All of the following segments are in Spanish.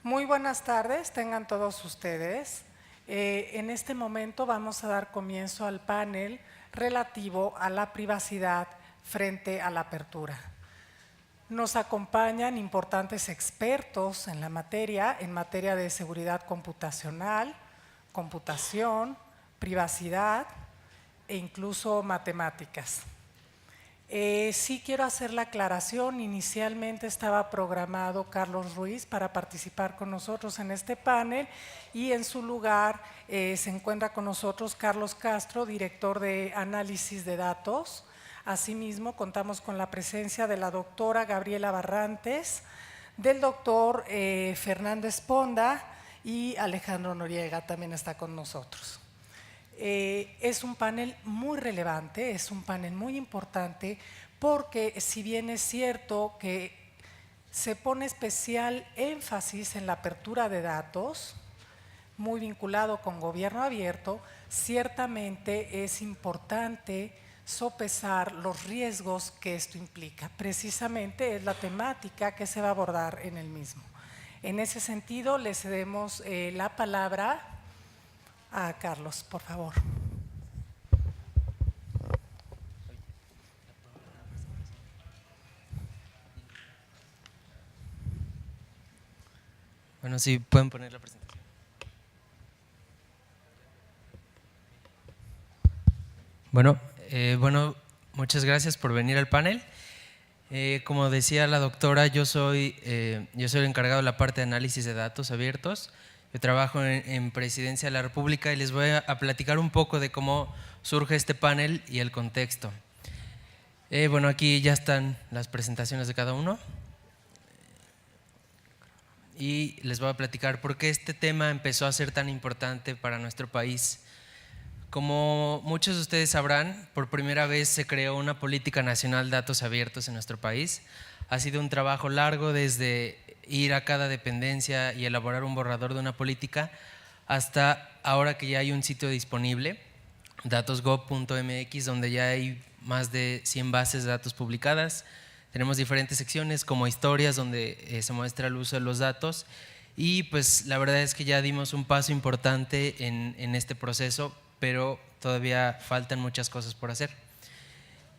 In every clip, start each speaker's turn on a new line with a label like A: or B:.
A: Muy buenas tardes, tengan todos ustedes. En este momento vamos a dar comienzo al panel relativo a la privacidad frente a la apertura. Nos acompañan importantes expertos en la materia, en materia de seguridad computacional, computación, privacidad e incluso matemáticas. Sí quiero hacer la aclaración, inicialmente estaba programado Carlos Ruiz para participar con nosotros en este panel y en su lugar se encuentra con nosotros Carlos Castro, director de análisis de datos. Asimismo, contamos con la presencia de la doctora Gabriela Barrantes, del doctor Fernando Esponda y Alejandro Noriega también está con nosotros. Es un panel muy relevante, es un panel muy importante porque si bien es cierto que se pone especial énfasis en la apertura de datos, muy vinculado con gobierno abierto, ciertamente es importante sopesar los riesgos que esto implica. Precisamente es la temática que se va a abordar en el mismo. En ese sentido, le cedemos la palabra a Carlos, por favor.
B: Bueno, sí, pueden poner la presentación. Bueno, muchas gracias por venir al panel. Como decía la doctora, yo soy el encargado de la parte de análisis de datos abiertos. Yo trabajo en Presidencia de la República y les voy a platicar un poco de cómo surge este panel y el contexto. Bueno, aquí ya están las presentaciones de cada uno y les voy a platicar por qué este tema empezó a ser tan importante para nuestro país. Como muchos de ustedes sabrán, por primera vez se creó una política nacional de datos abiertos en nuestro país. Ha sido un trabajo largo desde ir a cada dependencia y elaborar un borrador de una política hasta ahora que ya hay un sitio disponible, datosgov.mx, donde ya hay más de 100 bases de datos publicadas. Tenemos diferentes secciones como historias donde se muestra el uso de los datos y pues la verdad es que ya dimos un paso importante en este proceso, pero todavía faltan muchas cosas por hacer.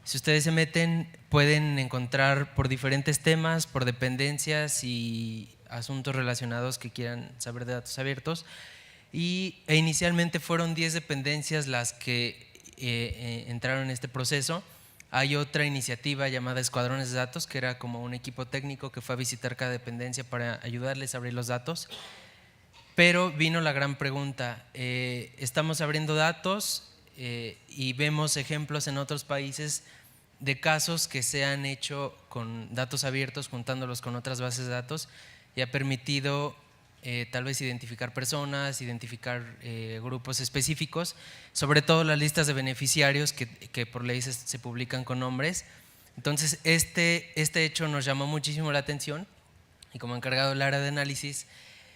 B: Si ustedes se meten, pueden encontrar por diferentes temas, por dependencias y asuntos relacionados que quieran saber de datos abiertos. E inicialmente fueron 10 dependencias las que entraron en este proceso. Hay otra iniciativa llamada Escuadrones de Datos, que era como un equipo técnico que fue a visitar cada dependencia para ayudarles a abrir los datos. Pero vino la gran pregunta, estamos abriendo datos y vemos ejemplos en otros países de casos que se han hecho con datos abiertos, juntándolos con otras bases de datos y ha permitido tal vez identificar personas, identificar grupos específicos, sobre todo las listas de beneficiarios que por ley se publican con nombres. Entonces este hecho nos llamó muchísimo la atención y como encargado del área de análisis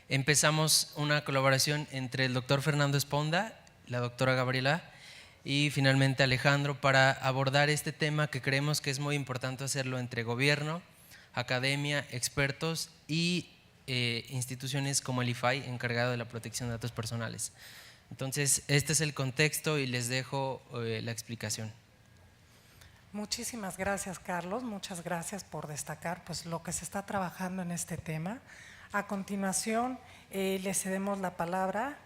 B: empezamos una colaboración entre el doctor Fernando Esponda, la doctora Gabriela y finalmente Alejandro para abordar este tema que creemos que es muy importante hacerlo entre gobierno, academia, expertos y instituciones como el IFAI, encargado de la protección de datos personales. Entonces, este es el contexto y les dejo la explicación.
A: Muchísimas gracias, Carlos. Muchas gracias por destacar pues, lo que se está trabajando en este tema. A continuación, le cedemos la palabra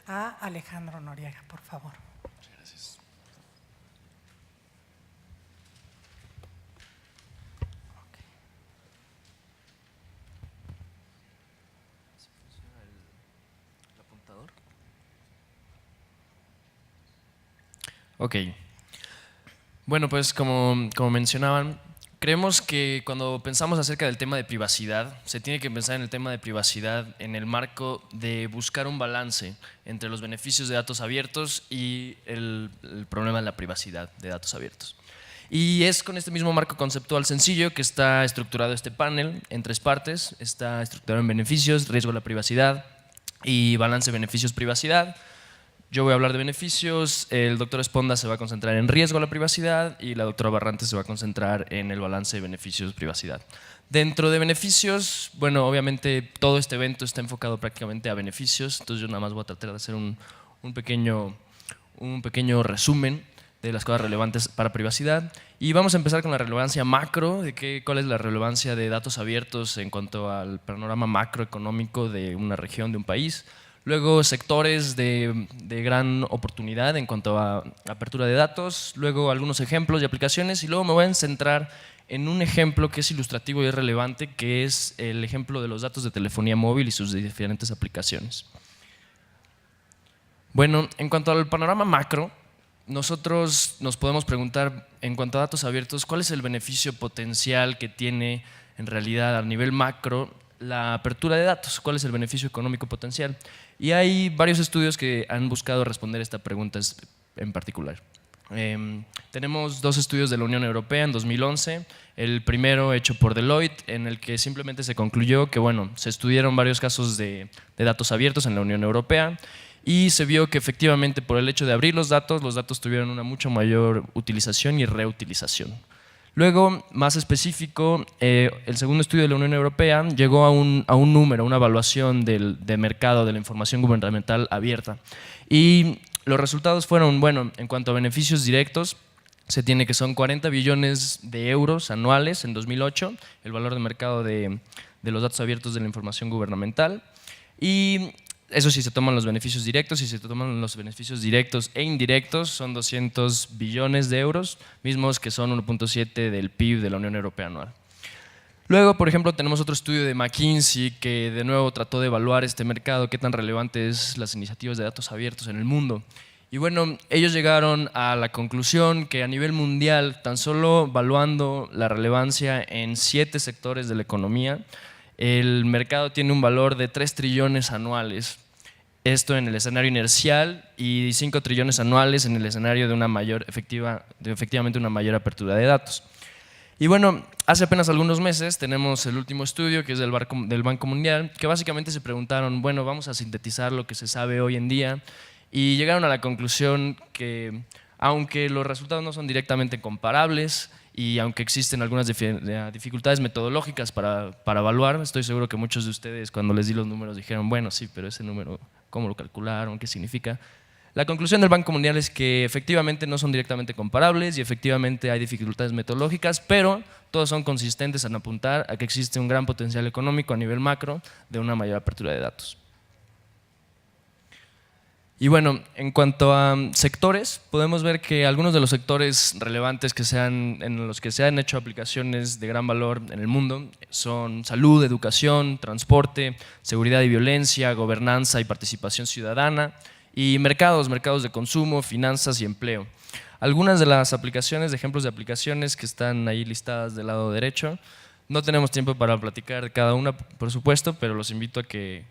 A: a Alejandro Noriega, por favor.
C: Muchas gracias. ¿El apuntador? Ok. Bueno, pues como mencionaban, creemos que cuando pensamos acerca del tema de privacidad, se tiene que pensar en el tema de privacidad en el marco de buscar un balance entre los beneficios de datos abiertos y el problema de la privacidad de datos abiertos. Y es con este mismo marco conceptual sencillo que está estructurado este panel en 3 partes. Está estructurado en beneficios, riesgo de la privacidad y balance beneficios-privacidad. Yo voy a hablar de beneficios, el doctor Esponda se va a concentrar en riesgo a la privacidad y la doctora Barrantes se va a concentrar en el balance de beneficios-privacidad. Dentro de beneficios, bueno, obviamente todo este evento está enfocado prácticamente a beneficios, entonces yo nada más voy a tratar de hacer un pequeño resumen de las cosas relevantes para privacidad. Y vamos a empezar con la relevancia macro, de cuál es la relevancia de datos abiertos en cuanto al panorama macroeconómico de una región, de un país. Luego sectores de gran oportunidad en cuanto a apertura de datos, luego algunos ejemplos y aplicaciones, y luego me voy a centrar en un ejemplo que es ilustrativo y es relevante, que es el ejemplo de los datos de telefonía móvil y sus diferentes aplicaciones. Bueno, en cuanto al panorama macro, nosotros nos podemos preguntar, en cuanto a datos abiertos, ¿cuál es el beneficio potencial que tiene en realidad a nivel macro la apertura de datos? ¿Cuál es el beneficio económico potencial? Y hay varios estudios que han buscado responder esta pregunta en particular. Tenemos 2 estudios de la Unión Europea en 2011, el primero hecho por Deloitte, en el que simplemente se concluyó que bueno, se estudiaron varios casos de datos abiertos en la Unión Europea y se vio que efectivamente por el hecho de abrir los datos tuvieron una mucho mayor utilización y reutilización. Luego, más específico, el segundo estudio de la Unión Europea llegó a un número, una evaluación del mercado de la información gubernamental abierta. Y los resultados fueron, bueno, en cuanto a beneficios directos, se tiene que son 40 billones de euros anuales en 2008, el valor de mercado de los datos abiertos de la información gubernamental. Y eso sí se toman los beneficios directos, y si se toman los beneficios directos e indirectos son 200 billones de euros, mismos que son 1.7 del PIB de la Unión Europea anual. Luego, por ejemplo, tenemos otro estudio de McKinsey que de nuevo trató de evaluar este mercado, qué tan relevantes las iniciativas de datos abiertos en el mundo. Y bueno, ellos llegaron a la conclusión que a nivel mundial, tan solo evaluando la relevancia en 7 sectores de la economía, el mercado tiene un valor de 3 trillones anuales. Esto en el escenario inercial y 5 trillones anuales en el escenario de una mayor efectivamente una mayor apertura de datos. Y bueno, hace apenas algunos meses tenemos el último estudio, que es del Banco Mundial, que básicamente se preguntaron, bueno, vamos a sintetizar lo que se sabe hoy en día, y llegaron a la conclusión que aunque los resultados no son directamente comparables y aunque existen algunas dificultades metodológicas para evaluar, estoy seguro que muchos de ustedes cuando les di los números dijeron, bueno, sí, pero ese número, ¿cómo lo calcularon? ¿Qué significa? La conclusión del Banco Mundial es que efectivamente no son directamente comparables y efectivamente hay dificultades metodológicas, pero todos son consistentes en apuntar a que existe un gran potencial económico a nivel macro de una mayor apertura de datos. Y bueno, en cuanto a sectores, podemos ver que algunos de los sectores relevantes en los que se han hecho aplicaciones de gran valor en el mundo son salud, educación, transporte, seguridad y violencia, gobernanza y participación ciudadana, y mercados de consumo, finanzas y empleo. Algunas de las aplicaciones, de ejemplos de aplicaciones que están ahí listadas del lado derecho, no tenemos tiempo para platicar de cada una, por supuesto, pero los invito a que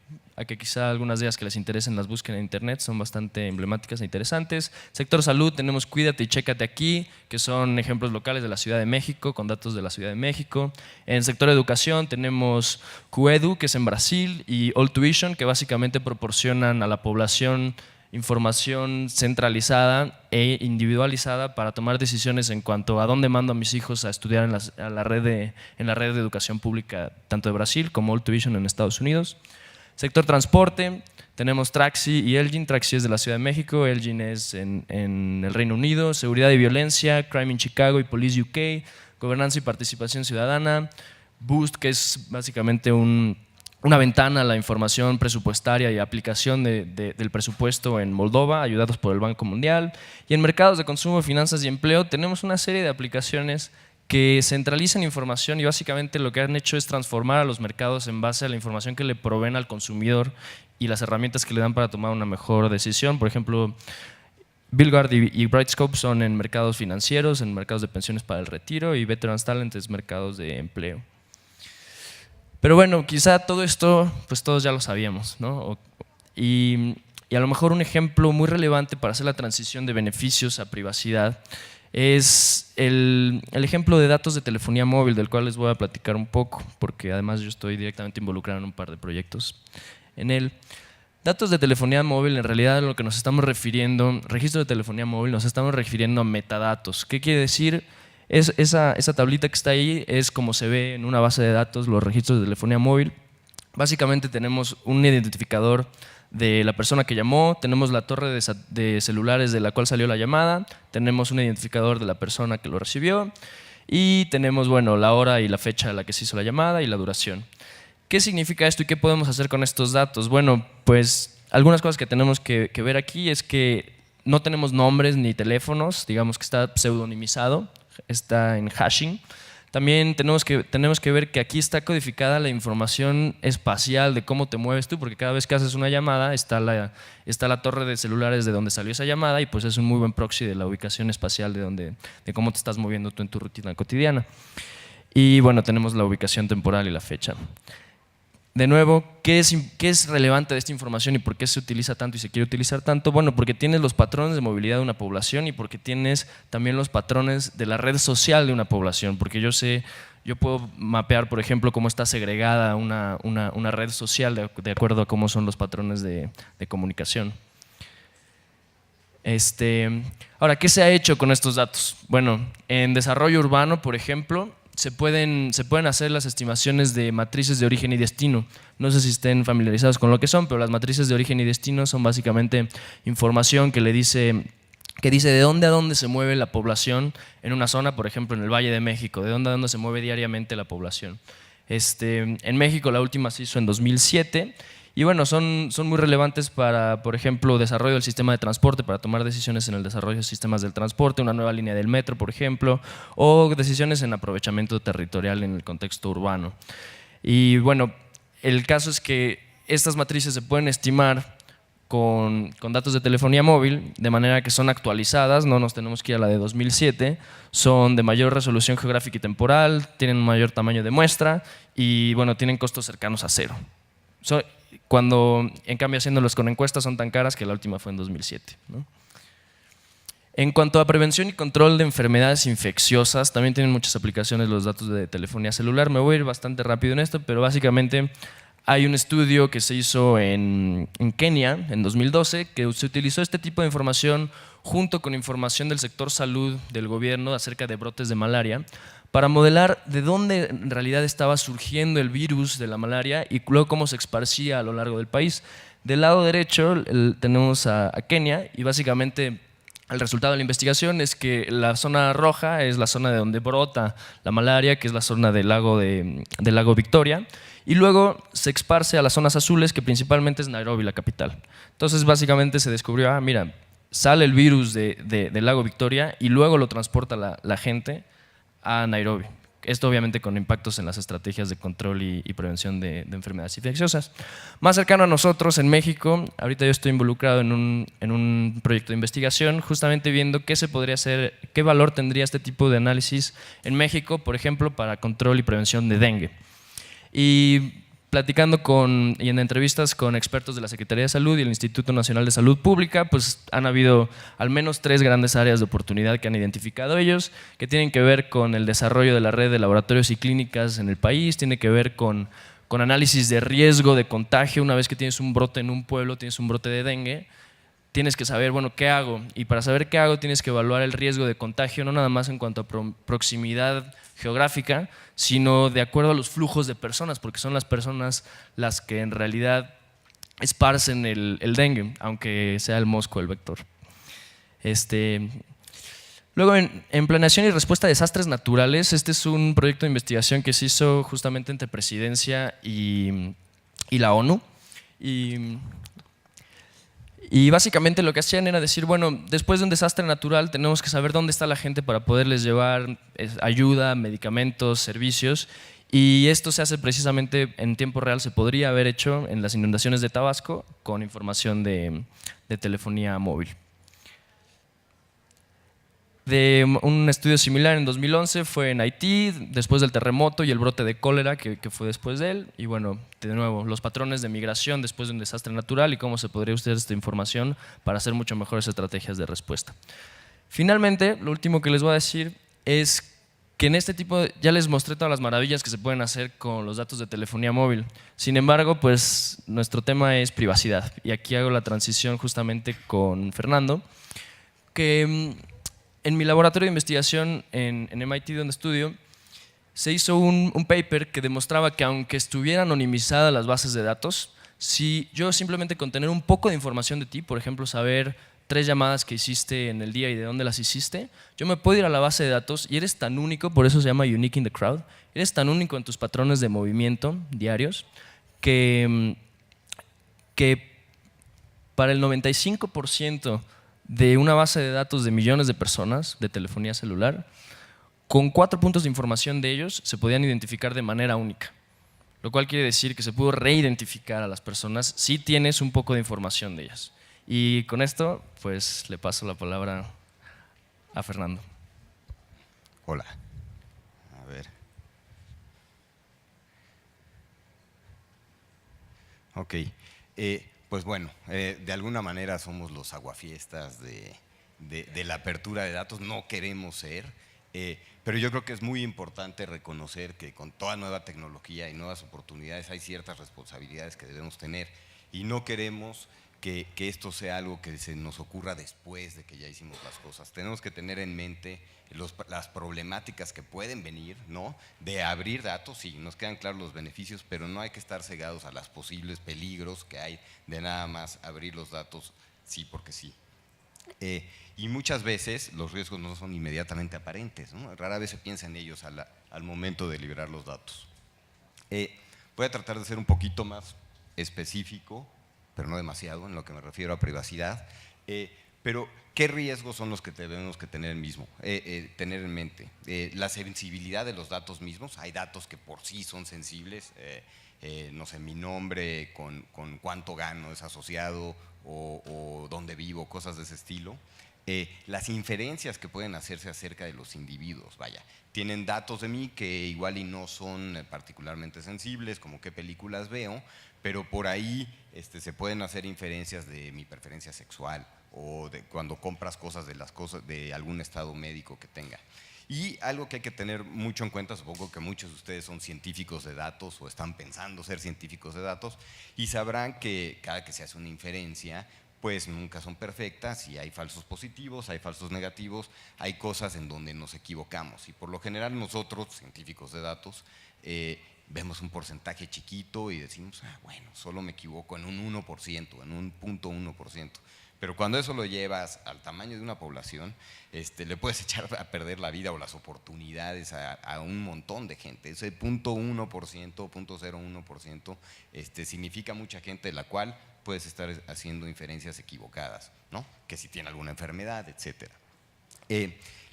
C: quizá algunas de ellas que les interesen las busquen en internet, son bastante emblemáticas e interesantes. Sector salud tenemos Cuídate y Chécate Aquí, que son ejemplos locales de la Ciudad de México, con datos de la Ciudad de México. En sector educación tenemos Cuedu, que es en Brasil, y All Tuition, que básicamente proporcionan a la población información centralizada e individualizada para tomar decisiones en cuanto a dónde mando a mis hijos a estudiar en la red de educación pública, tanto de Brasil como All Tuition en Estados Unidos. Sector transporte, tenemos Traxi y Elgin. Traxi es de la Ciudad de México, Elgin es en el Reino Unido. Seguridad y violencia, Crime in Chicago y Police UK. Gobernanza y participación ciudadana, Boost, que es básicamente una ventana a la información presupuestaria y aplicación del presupuesto en Moldova, ayudados por el Banco Mundial. Y en mercados de consumo, finanzas y empleo tenemos una serie de aplicaciones que centralizan información y básicamente lo que han hecho es transformar a los mercados en base a la información que le proveen al consumidor y las herramientas que le dan para tomar una mejor decisión. Por ejemplo, Billguard y Brightscope son en mercados financieros, en mercados de pensiones para el retiro, y Veterans Talent es mercados de empleo. Pero bueno, quizá todo esto, pues todos ya lo sabíamos, ¿no? Y a lo mejor un ejemplo muy relevante para hacer la transición de beneficios a privacidad es el ejemplo de datos de telefonía móvil, del cual les voy a platicar un poco, porque además yo estoy directamente involucrado en un par de proyectos en él. Datos de telefonía móvil, en realidad a lo que nos estamos refiriendo, registro de telefonía móvil, nos estamos refiriendo a metadatos. ¿Qué quiere decir? Esa tablita que está ahí es como se ve en una base de datos los registros de telefonía móvil. Básicamente tenemos un identificador de la persona que llamó, tenemos la torre de celulares de la cual salió la llamada, tenemos un identificador de la persona que lo recibió y tenemos, bueno, la hora y la fecha a la que se hizo la llamada y la duración. ¿Qué significa esto y qué podemos hacer con estos datos? Bueno, pues algunas cosas que tenemos que ver aquí es que no tenemos nombres ni teléfonos, digamos que está pseudonimizado, está en hashing. También tenemos que ver que aquí está codificada la información espacial de cómo te mueves tú, porque cada vez que haces una llamada está la torre de celulares de donde salió esa llamada y pues es un muy buen proxy de la ubicación espacial de cómo te estás moviendo tú en tu rutina cotidiana. Y bueno, tenemos la ubicación temporal y la fecha. De nuevo, ¿qué es relevante de esta información y por qué se utiliza tanto y se quiere utilizar tanto? Bueno, porque tienes los patrones de movilidad de una población y porque tienes también los patrones de la red social de una población, porque yo puedo mapear, por ejemplo, cómo está segregada una red social de acuerdo a cómo son los patrones de comunicación. Ahora, ¿qué se ha hecho con estos datos? Bueno, en desarrollo urbano, por ejemplo, se pueden hacer las estimaciones de matrices de origen y destino. No sé si estén familiarizados con lo que son, pero las matrices de origen y destino son básicamente información que dice de dónde a dónde se mueve la población en una zona, por ejemplo en el Valle de México, de dónde a dónde se mueve diariamente la población. En México la última se hizo en 2007 y bueno, son muy relevantes para, por ejemplo, desarrollo del sistema de transporte, para tomar decisiones en el desarrollo de sistemas del transporte, una nueva línea del metro, por ejemplo, o decisiones en aprovechamiento territorial en el contexto urbano. Y bueno, el caso es que estas matrices se pueden estimar con datos de telefonía móvil, de manera que son actualizadas, no nos tenemos que ir a la de 2007, son de mayor resolución geográfica y temporal, tienen un mayor tamaño de muestra y bueno, tienen costos cercanos a cero. Cuando en cambio haciéndolos con encuestas son tan caras que la última fue en 2007, ¿no? En cuanto a prevención y control de enfermedades infecciosas, también tienen muchas aplicaciones los datos de telefonía celular. Me voy a ir bastante rápido en esto, pero básicamente hay un estudio que se hizo en Kenia en 2012 que se utilizó este tipo de información junto con información del sector salud del gobierno acerca de brotes de malaria para modelar de dónde en realidad estaba surgiendo el virus de la malaria y luego cómo se esparcía a lo largo del país. Del lado derecho tenemos a Kenia y básicamente el resultado de la investigación es que la zona roja es la zona de donde brota la malaria, que es la zona del lago Victoria, y luego se esparce a las zonas azules, que principalmente es Nairobi, la capital. Entonces básicamente se descubrió, mira, sale el virus del lago Victoria y luego lo transporta la gente a Nairobi. Esto obviamente con impactos en las estrategias de control y prevención de enfermedades infecciosas. Más cercano a nosotros, en México, ahorita yo estoy involucrado en un proyecto de investigación, justamente viendo qué se podría hacer, qué valor tendría este tipo de análisis en México, por ejemplo, para control y prevención de dengue. Y platicando y en entrevistas con expertos de la Secretaría de Salud y el Instituto Nacional de Salud Pública, pues han habido al menos 3 grandes áreas de oportunidad que han identificado ellos, que tienen que ver con el desarrollo de la red de laboratorios y clínicas en el país, tiene que ver con análisis de riesgo de contagio. Una vez que tienes un brote en un pueblo, tienes un brote de dengue, tienes que saber, bueno, ¿qué hago? Y para saber qué hago tienes que evaluar el riesgo de contagio, no nada más en cuanto a proximidad geográfica, sino de acuerdo a los flujos de personas, porque son las personas las que en realidad esparcen el dengue, aunque sea el mosco el vector. Luego, en planeación y respuesta a desastres naturales, este es un proyecto de investigación que se hizo justamente entre Presidencia y la ONU. Y básicamente lo que hacían era decir, bueno, después de un desastre natural tenemos que saber dónde está la gente para poderles llevar ayuda, medicamentos, servicios. Y esto se hace precisamente en tiempo real, se podría haber hecho en las inundaciones de Tabasco con información de telefonía móvil. De un estudio similar en 2011 fue en Haití, después del terremoto y el brote de cólera que fue después de él. Y bueno, de nuevo, los patrones de migración después de un desastre natural y cómo se podría usar esta información para hacer mucho mejores estrategias de respuesta. Finalmente, lo último que les voy a decir es que en este tipo ya les mostré todas las maravillas que se pueden hacer con los datos de telefonía móvil. Sin embargo, pues nuestro tema es privacidad y aquí hago la transición justamente con Fernando, que en mi laboratorio de investigación en MIT donde estudio, se hizo un paper que demostraba que aunque estuvieran anonimizadas las bases de datos, si yo simplemente con tener un poco de información de ti, por ejemplo, saber 3 llamadas que hiciste en el día y de dónde las hiciste, yo me puedo ir a la base de datos y eres tan único, por eso se llama unique in the crowd, eres tan único en tus patrones de movimiento diarios que para el 95% de una base de datos de millones de personas de telefonía celular, con 4 puntos de información de ellos se podían identificar de manera única, lo cual quiere decir que se pudo reidentificar a las personas si tienes un poco de información de ellas. Y con esto, pues le paso la palabra a Fernando.
D: Hola. A ver. Ok. Pues bueno, de alguna manera somos los aguafiestas de la apertura de datos. No queremos ser, pero yo creo que es muy importante reconocer que con toda nueva tecnología y nuevas oportunidades hay ciertas responsabilidades que debemos tener y no queremos que esto sea algo que se nos ocurra después de que ya hicimos las cosas. Tenemos que tener en mente las problemáticas que pueden venir, ¿no? De abrir datos, sí, nos quedan claros los beneficios, pero no hay que estar cegados a los posibles peligros que hay de nada más abrir los datos, sí, porque sí. Y muchas veces los riesgos no son inmediatamente aparentes, ¿no? Rara vez se piensa en ellos al momento de liberar los datos. Voy a tratar de ser un poquito más específico, pero no demasiado, en lo que me refiero a privacidad. Pero, ¿qué riesgos son los que tenemos que tener tener en mente? La sensibilidad de los datos mismos. Hay datos que por sí son sensibles. No sé, mi nombre con cuánto gano es asociado o dónde vivo, cosas de ese estilo. Las inferencias que pueden hacerse acerca de los individuos, vaya, tienen datos de mí que igual y no son particularmente sensibles, como qué películas veo, pero por ahí se pueden hacer inferencias de mi preferencia sexual o de cuando compras cosas de algún estado médico que tenga. Y algo que hay que tener mucho en cuenta, supongo que muchos de ustedes son científicos de datos o están pensando ser científicos de datos y sabrán que cada que se hace una inferencia, pues nunca son perfectas y hay falsos positivos, hay falsos negativos, hay cosas en donde nos equivocamos y por lo general nosotros, científicos de datos, vemos un porcentaje chiquito y decimos, bueno, solo me equivoco en un 1%, en un 0.1%. Pero cuando eso lo llevas al tamaño de una población, le puedes echar a perder la vida o las oportunidades a un montón de gente. Ese 0.1%, 0.01%, significa mucha gente de la cual puedes estar haciendo inferencias equivocadas, ¿no? Que si tiene alguna enfermedad, etcétera.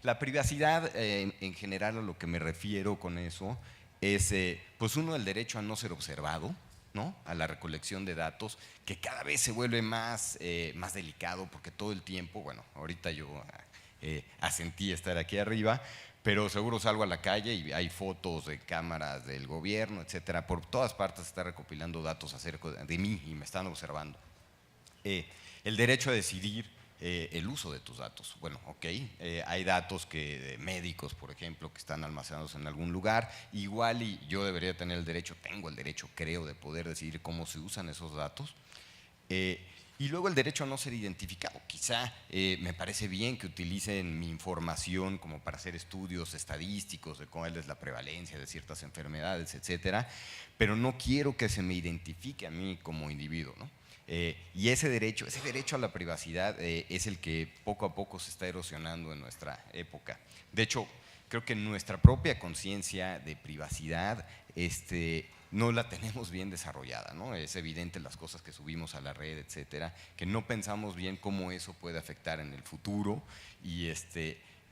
D: La privacidad, en general, a lo que me refiero con eso, es pues uno, el derecho a no ser observado, ¿no? A la recolección de datos, que cada vez se vuelve más delicado porque todo el tiempo, bueno, ahorita yo asentí estar aquí arriba, pero seguro salgo a la calle y hay fotos de cámaras del gobierno, etcétera, por todas partes se está recopilando datos acerca de mí y me están observando. El derecho a decidir el uso de tus datos. Bueno, ok, hay datos de médicos, por ejemplo, que están almacenados en algún lugar, igual y yo debería tener el derecho, tengo el derecho, creo, de poder decidir cómo se usan esos datos. Y luego el derecho a no ser identificado. Quizá me parece bien que utilicen mi información como para hacer estudios estadísticos de cuál es la prevalencia de ciertas enfermedades, etcétera, pero no quiero que se me identifique a mí como individuo, ¿no? Y ese derecho a la privacidad es el que poco a poco se está erosionando en nuestra época. De hecho, creo que nuestra propia conciencia de privacidad no la tenemos bien desarrollada, ¿no? Es evidente las cosas que subimos a la red, etcétera, que no pensamos bien cómo eso puede afectar en el futuro y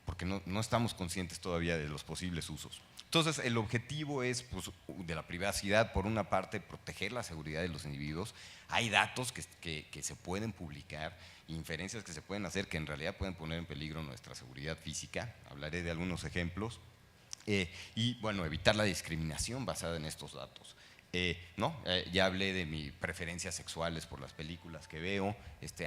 D: porque no estamos conscientes todavía de los posibles usos. Entonces, el objetivo es, pues, de la privacidad, por una parte, proteger la seguridad de los individuos. Hay datos que se pueden publicar, inferencias que se pueden hacer que en realidad pueden poner en peligro nuestra seguridad física. Hablaré de algunos ejemplos. Y, bueno, evitar la discriminación basada en estos datos. Ya hablé de mis preferencias sexuales por las películas que veo,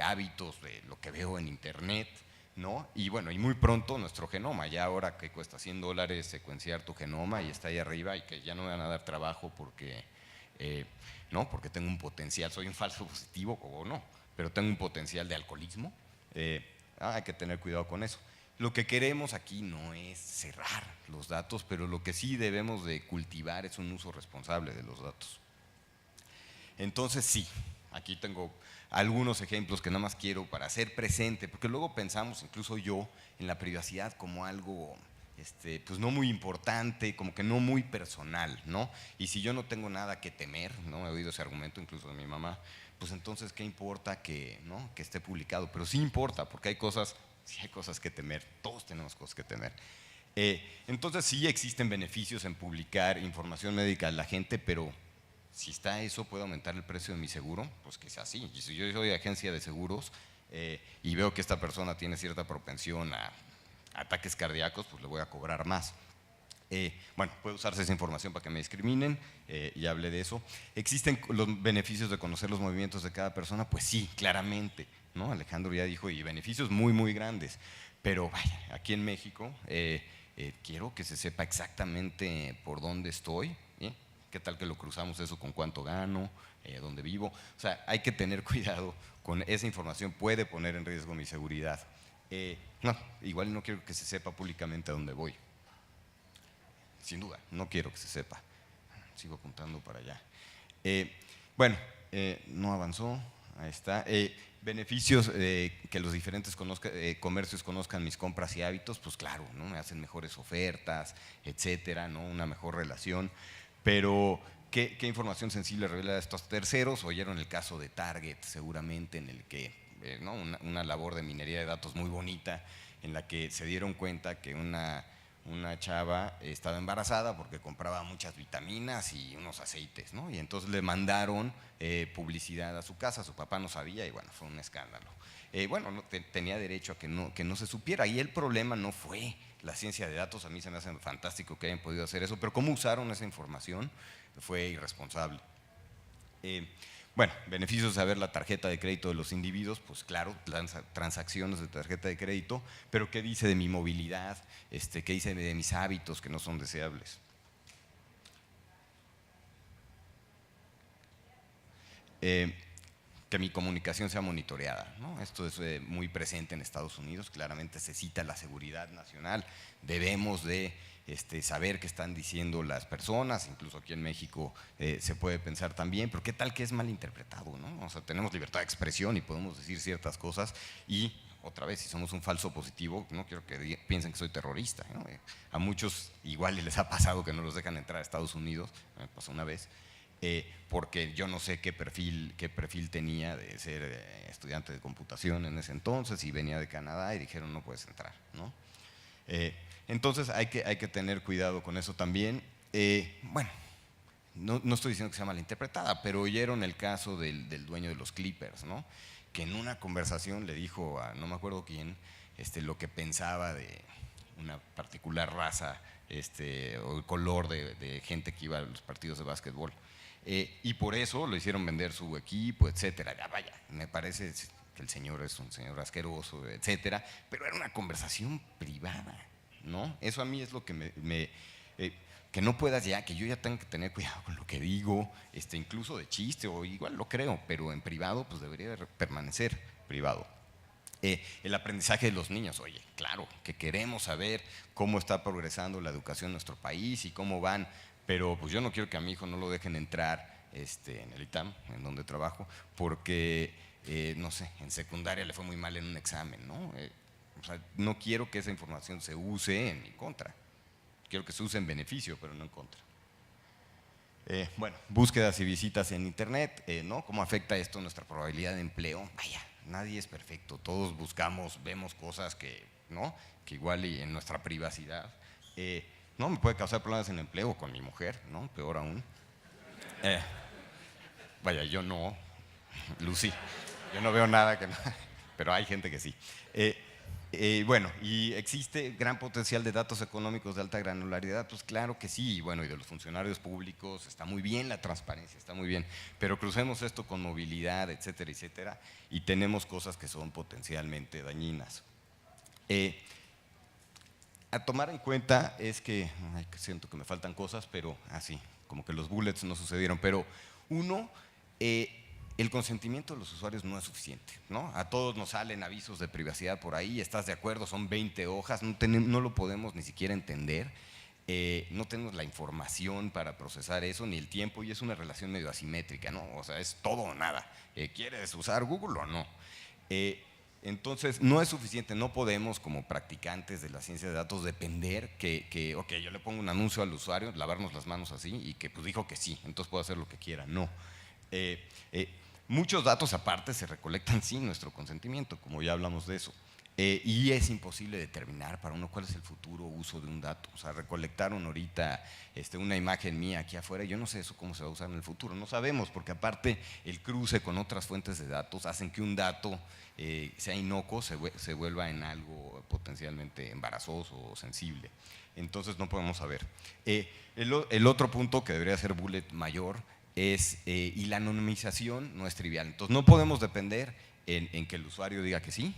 D: hábitos de lo que veo en internet, ¿no? Y bueno, y muy pronto nuestro genoma, ya ahora que cuesta $100 secuenciar tu genoma y está ahí arriba y que ya no me van a dar trabajo porque, ¿no? Porque tengo un potencial, soy un falso positivo o no, pero tengo un potencial de alcoholismo, hay que tener cuidado con eso. Lo que queremos aquí no es cerrar los datos, pero lo que sí debemos de cultivar es un uso responsable de los datos. Entonces sí, aquí tengo algunos ejemplos que nada más quiero para hacer presente, porque luego pensamos, incluso yo, en la privacidad como algo pues no muy importante, como que no muy personal, ¿no? Y si yo no tengo nada que temer, ¿no? He oído ese argumento incluso de mi mamá, pues entonces ¿qué importa ¿no? que esté publicado? Pero sí importa, porque sí hay cosas que temer, todos tenemos cosas que temer. Entonces sí existen beneficios en publicar información médica de la gente, pero si está eso, ¿puede aumentar el precio de mi seguro? Pues que sea así. Y si yo soy agencia de seguros y veo que esta persona tiene cierta propensión a ataques cardíacos, pues le voy a cobrar más. Bueno, puede usarse esa información para que me discriminen, ya hablé de eso. ¿Existen los beneficios de conocer los movimientos de cada persona? Pues sí, claramente, ¿no? Alejandro ya dijo, y beneficios muy, muy grandes. Pero vaya, aquí en México quiero que se sepa exactamente por dónde estoy, ¿eh? ¿Qué tal que lo cruzamos eso con cuánto gano, dónde vivo? O sea, hay que tener cuidado con esa información, puede poner en riesgo mi seguridad. No, igual no quiero que se sepa públicamente a dónde voy. Sin duda, no quiero que se sepa. Sigo apuntando para allá. Bueno, no avanzó, ahí está. Beneficios que los diferentes comercios conozcan mis compras y hábitos, pues claro, ¿no? Me hacen mejores ofertas, etcétera, ¿no? Una mejor relación. Pero, ¿qué información sensible revela estos terceros? Oyeron el caso de Target, seguramente, en el que, ¿no? una labor de minería de datos muy bonita, en la que se dieron cuenta que una chava estaba embarazada porque compraba muchas vitaminas y unos aceites, ¿no? Y entonces le mandaron publicidad a su casa, su papá no sabía y bueno, fue un escándalo. Bueno, tenía derecho a que no se supiera, y el problema no fue la ciencia de datos, a mí se me hace fantástico que hayan podido hacer eso, pero cómo usaron esa información fue irresponsable. Bueno, beneficios de saber la tarjeta de crédito de los individuos, pues claro, transacciones de tarjeta de crédito, pero ¿qué dice de mi movilidad? ¿Qué dice de mis hábitos que no son deseables? Que mi comunicación sea monitoreada, ¿no? Esto es muy presente en Estados Unidos, claramente se cita la seguridad nacional, debemos de saber qué están diciendo las personas, incluso aquí en México se puede pensar también, pero qué tal que es malinterpretado, ¿no? O sea, tenemos libertad de expresión y podemos decir ciertas cosas y otra vez, si somos un falso positivo, no quiero que piensen que soy terrorista, ¿no? A muchos igual les ha pasado que no los dejan entrar a Estados Unidos, me pasó una vez, porque yo no sé qué perfil tenía de ser estudiante de computación en ese entonces y venía de Canadá y dijeron no puedes entrar, ¿no? Entonces hay que tener cuidado con eso también. Bueno, no estoy diciendo que sea malinterpretada, pero oyeron el caso del dueño de los Clippers, ¿no? Que en una conversación le dijo a no me acuerdo quién lo que pensaba de una particular raza o color de gente que iba a los partidos de básquetbol. Y por eso lo hicieron vender su equipo, etcétera. Ya vaya, me parece que el señor es un señor asqueroso, etcétera, pero era una conversación privada, ¿no? Eso a mí es lo que que no puedas que yo ya tengo que tener cuidado con lo que digo, incluso de chiste, o igual lo creo, pero en privado pues debería permanecer privado. El aprendizaje de los niños, oye, claro, que queremos saber cómo está progresando la educación en nuestro país y cómo van, pero pues yo no quiero que a mi hijo no lo dejen entrar en el ITAM, en donde trabajo, porque, no sé, en secundaria le fue muy mal en un examen, ¿no? O sea, no quiero que esa información se use en mi contra, quiero que se use en beneficio, pero no en contra. Bueno, búsquedas y visitas en internet, ¿no? ¿Cómo afecta esto a nuestra probabilidad de empleo? Vaya, nadie es perfecto, todos buscamos, vemos cosas que, ¿no? Que igual y en nuestra privacidad, no, me puede causar problemas en el empleo con mi mujer, ¿no? Peor aún. Vaya, yo no, Lucy, yo no veo nada que no, pero hay gente que sí. Bueno, ¿y existe gran potencial de datos económicos de alta granularidad? Pues claro que sí, y bueno, y de los funcionarios públicos está muy bien la transparencia, está muy bien, pero crucemos esto con movilidad, etcétera, etcétera, y tenemos cosas que son potencialmente dañinas. A tomar en cuenta es que, siento que me faltan cosas, pero así, como que los bullets no sucedieron, pero uno, el consentimiento de los usuarios no es suficiente, ¿no? A todos nos salen avisos de privacidad por ahí, ¿estás de acuerdo? Son 20 hojas, no lo podemos ni siquiera entender, no tenemos la información para procesar eso, ni el tiempo, y es una relación medio asimétrica, ¿no? O sea, es todo o nada. ¿Quieres usar Google o no? Entonces, no es suficiente, no podemos como practicantes de la ciencia de datos depender que ok, yo le pongo un anuncio al usuario, lavarnos las manos así, y que pues dijo que sí, entonces puedo hacer lo que quiera. No. Muchos datos aparte se recolectan sin nuestro consentimiento, como ya hablamos de eso. Y es imposible determinar para uno cuál es el futuro uso de un dato. O sea, recolectaron ahorita una imagen mía aquí afuera, yo no sé eso cómo se va a usar en el futuro, no sabemos, porque aparte el cruce con otras fuentes de datos hacen que un dato sea inocuo, se vuelva en algo potencialmente embarazoso o sensible. Entonces no podemos saber. El otro punto que debería ser bullet mayor es, y la anonimización no es trivial, entonces no podemos depender en que el usuario diga que sí,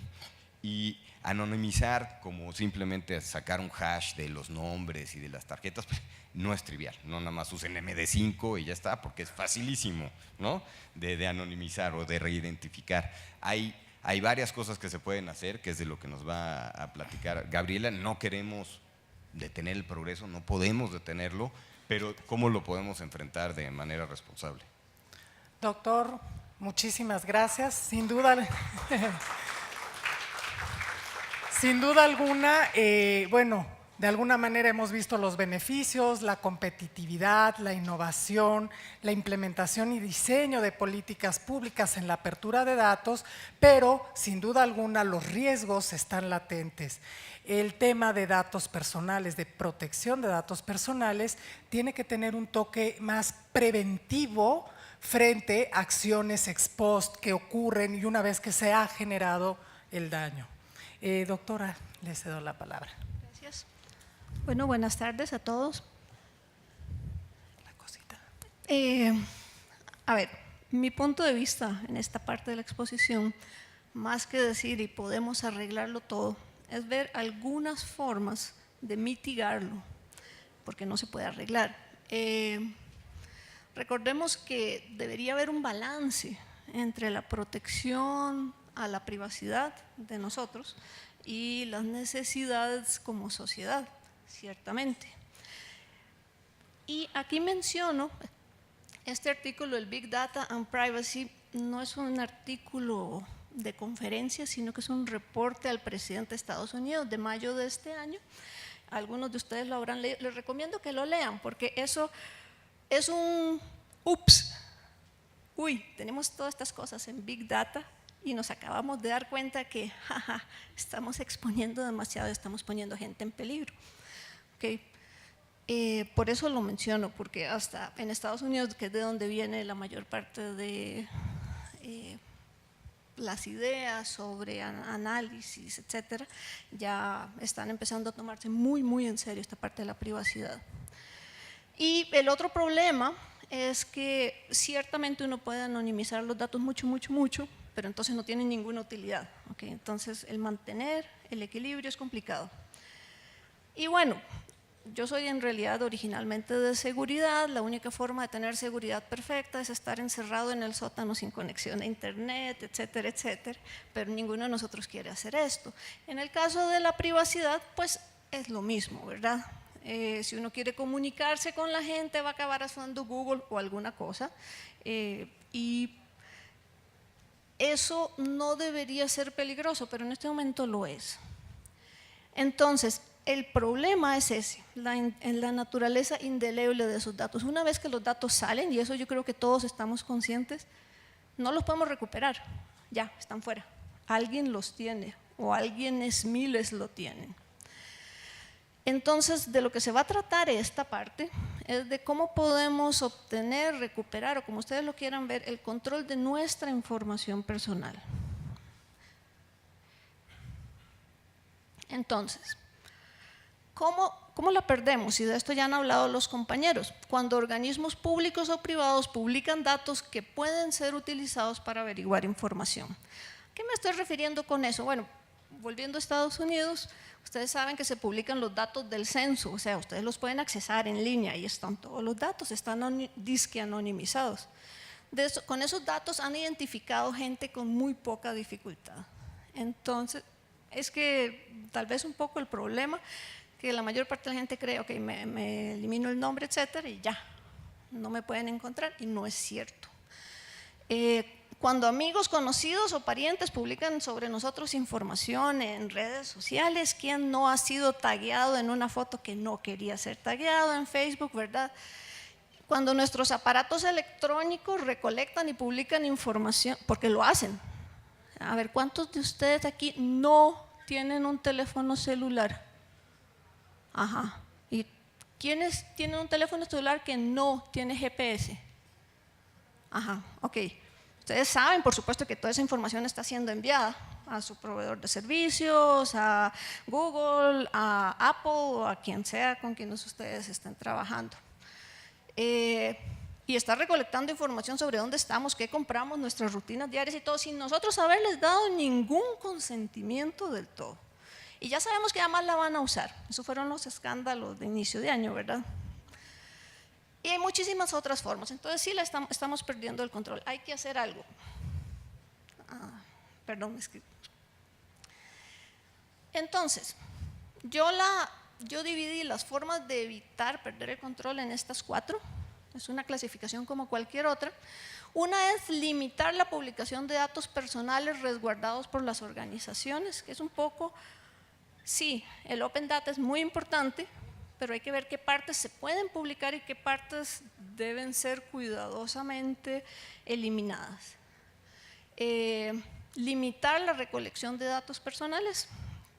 D: y anonimizar como simplemente sacar un hash de los nombres y de las tarjetas no es trivial, no nada más usen MD5 y ya está, porque es facilísimo, ¿no? de anonimizar o de reidentificar. Hay varias cosas que se pueden hacer, que es de lo que nos va a platicar Gabriela. No queremos detener el progreso, no podemos detenerlo, pero ¿cómo lo podemos enfrentar de manera responsable?
A: Doctor, muchísimas gracias. Sin duda, sin duda alguna, bueno, de alguna manera hemos visto los beneficios, la competitividad, la innovación, la implementación y diseño de políticas públicas en la apertura de datos, pero sin duda alguna los riesgos están latentes. El tema de datos personales, de protección de datos personales, tiene que tener un toque más preventivo frente a acciones ex post que ocurren y una vez que se ha generado el daño. Doctora, le cedo la palabra.
E: Gracias. Bueno, buenas tardes a todos.
A: La cosita.
E: A ver, mi punto de vista en esta parte de la exposición, más que decir y podemos arreglarlo todo, es ver algunas formas de mitigarlo, porque no se puede arreglar. Recordemos que debería haber un balance entre la protección a la privacidad de nosotros y las necesidades como sociedad, ciertamente. Y aquí menciono este artículo, el Big Data and Privacy, no es un artículo de conferencia, sino que es un reporte al presidente de Estados Unidos de mayo de este año. Algunos de ustedes lo habrán leído, les recomiendo que lo lean, porque eso es un ups, uy, tenemos todas estas cosas en Big Data y nos acabamos de dar cuenta que estamos exponiendo demasiado, estamos poniendo gente en peligro. Okay. Por eso lo menciono, porque hasta en Estados Unidos, que es de donde viene la mayor parte de las ideas sobre análisis, etcétera, ya están empezando a tomarse muy en serio esta parte de la privacidad. Y el otro problema es que ciertamente uno puede anonimizar los datos mucho, pero entonces no tienen ninguna utilidad. ¿Okay? Entonces el mantener el equilibrio es complicado. Y bueno, yo soy en realidad originalmente de seguridad, la única forma de tener seguridad perfecta es estar encerrado en el sótano sin conexión a internet, etcétera, etcétera, pero ninguno de nosotros quiere hacer esto. En el caso de la privacidad, pues es lo mismo, ¿verdad? Si uno quiere comunicarse con la gente va a acabar usando Google o alguna cosa y eso no debería ser peligroso, pero en este momento lo es. Entonces, el problema es ese, en la naturaleza indeleble de esos datos. Una vez que los datos salen, y eso yo creo que todos estamos conscientes, no los podemos recuperar, ya, están fuera. Alguien los tiene o alguienes miles lo tienen. Entonces, de lo que se va a tratar esta parte es de cómo podemos obtener, recuperar, o como ustedes lo quieran ver, el control de nuestra información personal. Entonces, ¿cómo la perdemos? Y de esto ya han hablado los compañeros. Cuando organismos públicos o privados publican datos que pueden ser utilizados para averiguar información. ¿A qué me estoy refiriendo con eso? Bueno, volviendo a Estados Unidos, ustedes saben que se publican los datos del censo, o sea, ustedes los pueden accesar en línea, ahí están todos los datos, están disque anonimizados. Con esos datos han identificado gente con muy poca dificultad. Entonces, es que tal vez un poco el problema, que la mayor parte de la gente cree, ok, me elimino el nombre, etcétera, y ya, no me pueden encontrar, y no es cierto. Cuando amigos, conocidos o parientes publican sobre nosotros información en redes sociales, ¿quién no ha sido tagueado en una foto que no quería ser tagueado en Facebook, verdad? Cuando nuestros aparatos electrónicos recolectan y publican información, porque lo hacen. A ver, ¿cuántos de ustedes aquí no tienen un teléfono celular? Ajá. ¿Y quiénes tienen un teléfono celular que no tiene GPS? Ajá, ok. Ustedes saben, por supuesto, que toda esa información está siendo enviada a su proveedor de servicios, a Google, a Apple o a quien sea con quienes ustedes estén trabajando. Y está recolectando información sobre dónde estamos, qué compramos, nuestras rutinas diarias y todo, sin nosotros haberles dado ningún consentimiento del todo. Y ya sabemos que además la van a usar. Esos fueron los escándalos de inicio de año, ¿verdad? Y hay muchísimas otras formas. Entonces sí estamos perdiendo el control. Hay que hacer algo. Perdón, es que... Entonces, yo dividí las formas de evitar perder el control en estas 4. Es una clasificación como cualquier otra. Una es limitar la publicación de datos personales resguardados por las organizaciones, que es un poco, sí, el Open Data es muy importante, pero hay que ver qué partes se pueden publicar y qué partes deben ser cuidadosamente eliminadas. Limitar la recolección de datos personales,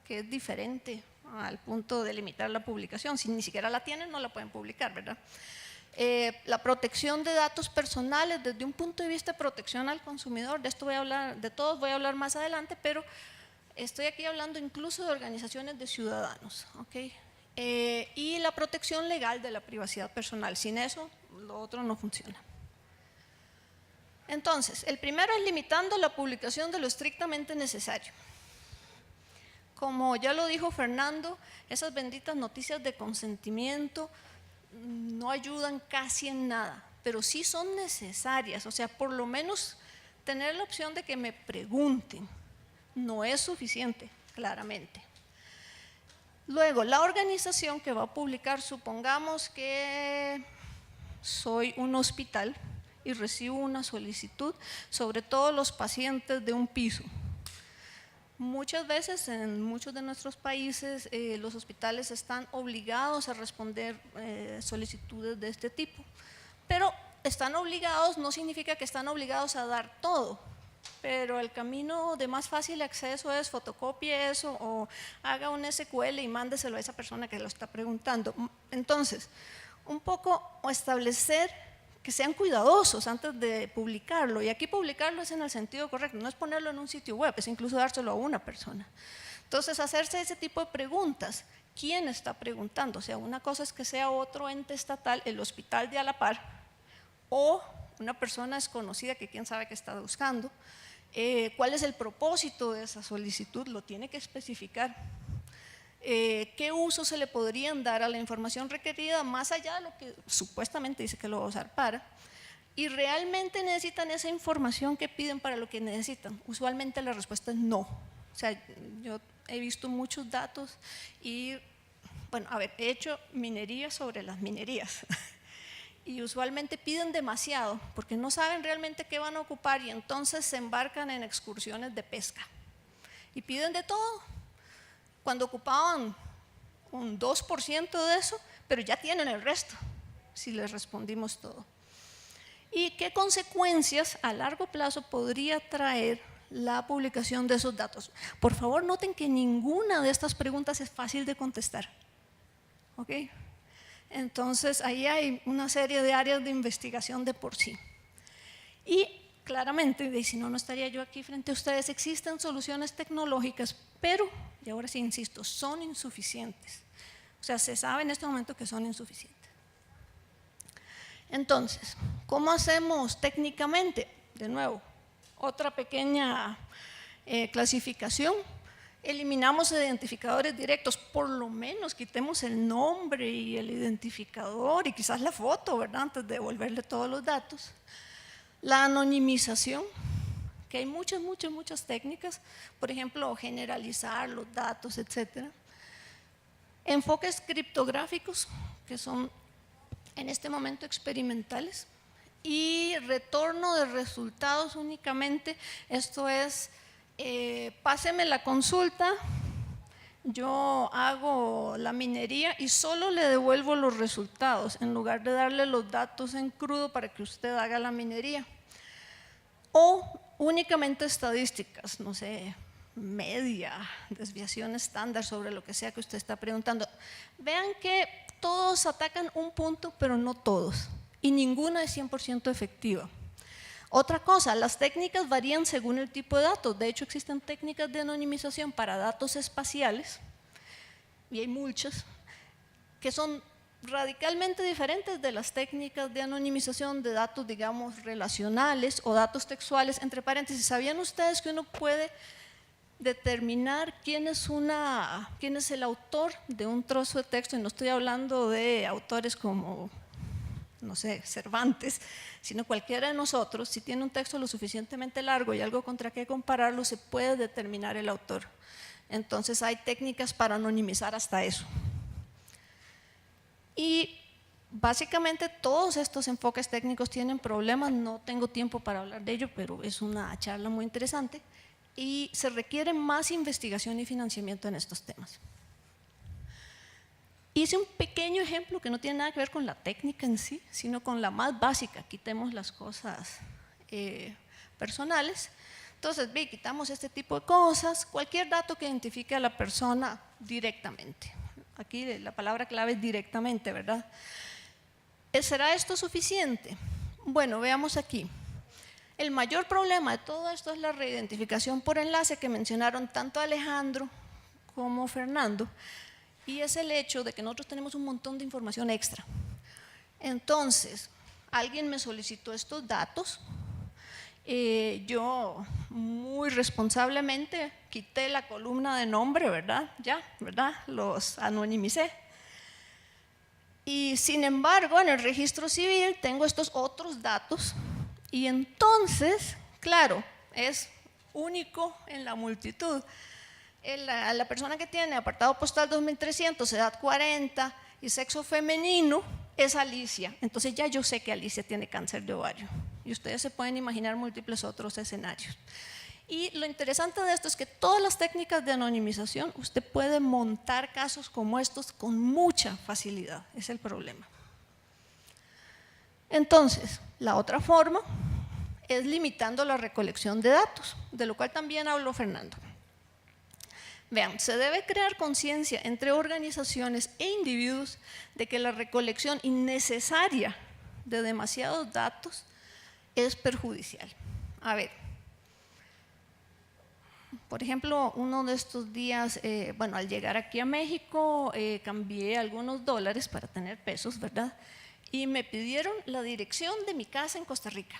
E: que es diferente al punto de limitar la publicación. Si ni siquiera la tienen, no la pueden publicar, ¿verdad? La protección de datos personales desde un punto de vista de protección al consumidor, de esto voy a hablar, de todos voy a hablar más adelante, pero estoy aquí hablando incluso de organizaciones de ciudadanos, ¿ok? Y la protección legal de la privacidad personal. Sin eso, lo otro no funciona. Entonces, el primero es limitando la publicación de lo estrictamente necesario. Como ya lo dijo Fernando, esas benditas noticias de consentimiento no ayudan casi en nada, pero sí son necesarias. O sea, por lo menos tener la opción de que me pregunten no es suficiente, claramente. Luego, la organización que va a publicar, supongamos que soy un hospital y recibo una solicitud sobre todos los pacientes de un piso. Muchas veces en muchos de nuestros países los hospitales están obligados a responder solicitudes de este tipo, pero están obligados no significa que están obligados a dar todo. Pero el camino de más fácil acceso es fotocopie eso o haga un SQL y mándeselo a esa persona que lo está preguntando. Entonces, un poco establecer que sean cuidadosos antes de publicarlo, y aquí publicarlo es en el sentido correcto, no es ponerlo en un sitio web, es incluso dárselo a una persona. Entonces, hacerse ese tipo de preguntas. ¿Quién está preguntando? O sea, una cosa es que sea otro ente estatal, el hospital de a la par, o una persona desconocida que quién sabe qué está buscando. ¿Cuál es el propósito de esa solicitud? Lo tiene que especificar. ¿Qué uso se le podrían dar a la información requerida más allá de lo que supuestamente dice que lo va a usar para? ¿Y realmente necesitan esa información que piden para lo que necesitan? Usualmente la respuesta es no. O sea, yo he visto muchos datos y, bueno, a ver, he hecho minería sobre las minerías. Y usualmente piden demasiado porque no saben realmente qué van a ocupar y entonces se embarcan en excursiones de pesca y piden de todo cuando ocupaban un 2% de eso, pero ya tienen el resto si les respondimos todo. ¿Y qué consecuencias a largo plazo podría traer la publicación de esos datos? Por favor, noten que ninguna de estas preguntas es fácil de contestar, ¿ok? Entonces, ahí hay una serie de áreas de investigación de por sí. Y claramente, y si no, no estaría yo aquí frente a ustedes, existen soluciones tecnológicas, pero, y ahora sí insisto, son insuficientes. O sea, se sabe en este momento que son insuficientes. Entonces, ¿cómo hacemos técnicamente? De nuevo, otra pequeña clasificación. eliminamos identificadores directos, por lo menos quitemos el nombre y el identificador y quizás la foto, ¿verdad? Antes de devolverle todos los datos. La anonimización, que hay muchas técnicas, por ejemplo, generalizar los datos, etc. Enfoques criptográficos, que son en este momento experimentales, y retorno de resultados únicamente, esto es, páseme la consulta, yo hago la minería y solo le devuelvo los resultados, en lugar de darle los datos en crudo para que usted haga la minería. O únicamente estadísticas, no sé, media, desviación estándar sobre lo que sea que usted está preguntando. Vean que todos atacan un punto, pero no todos, y ninguna es 100% efectiva. Otra cosa, las técnicas varían según el tipo de datos. De hecho, existen técnicas de anonimización para datos espaciales, y hay muchas, que son radicalmente diferentes de las técnicas de anonimización de datos, digamos, relacionales o datos textuales. Entre paréntesis, ¿sabían ustedes que uno puede determinar quién es el autor de un trozo de texto? Y no estoy hablando de autores como, no sé, Cervantes, sino cualquiera de nosotros. Si tiene un texto lo suficientemente largo y algo contra qué compararlo, se puede determinar el autor. Entonces hay técnicas para anonimizar hasta eso. Y básicamente todos estos enfoques técnicos tienen problemas, no tengo tiempo para hablar de ello, pero es una charla muy interesante y se requiere más investigación y financiamiento en estos temas. Hice un pequeño ejemplo que no tiene nada que ver con la técnica en sí, sino con la más básica. Quitemos las cosas personales. Entonces, quitamos este tipo de cosas, cualquier dato que identifique a la persona directamente. Aquí la palabra clave es directamente, ¿verdad? ¿Será esto suficiente? Bueno, veamos aquí. El mayor problema de todo esto es la reidentificación por enlace que mencionaron tanto Alejandro como Fernando, y es el hecho de que nosotros tenemos un montón de información extra. Entonces, alguien me solicitó estos datos, yo muy responsablemente quité la columna de nombre, ¿verdad? ¿verdad? Los anonimicé. Y sin embargo, en el registro civil tengo estos otros datos y entonces, claro, es único en la multitud. La persona que tiene apartado postal 2300, edad 40 y sexo femenino es Alicia. Entonces ya yo sé que Alicia tiene cáncer de ovario y ustedes se pueden imaginar múltiples otros escenarios. Y lo interesante de esto es que todas las técnicas de anonimización usted puede montar casos como estos con mucha facilidad, es el problema. Entonces, la otra forma es limitando la recolección de datos, de lo cual también habló Fernando. Vean, se debe crear conciencia entre organizaciones e individuos de que la recolección innecesaria de demasiados datos es perjudicial. A ver, por ejemplo, uno de estos días, bueno, al llegar aquí a México, cambié algunos dólares para tener pesos, ¿verdad? Y me pidieron la dirección de mi casa en Costa Rica.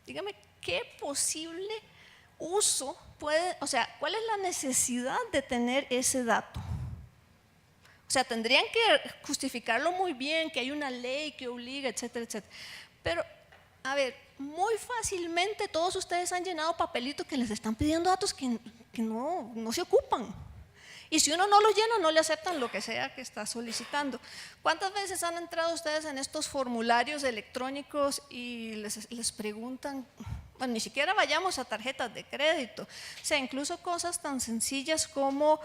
E: Dígame, ¿qué posible uso puede, o sea, cuál es la necesidad de tener ese dato? O sea, tendrían que justificarlo muy bien, que hay una ley que obliga, etcétera, etcétera. Pero, a ver, muy fácilmente todos ustedes han llenado papelitos que les están pidiendo datos que no se ocupan. Y si uno no los llena, no le aceptan lo que sea que está solicitando. ¿Cuántas veces han entrado ustedes en estos formularios electrónicos y les preguntan? Bueno, ni siquiera vayamos a tarjetas de crédito. O sea, incluso cosas tan sencillas como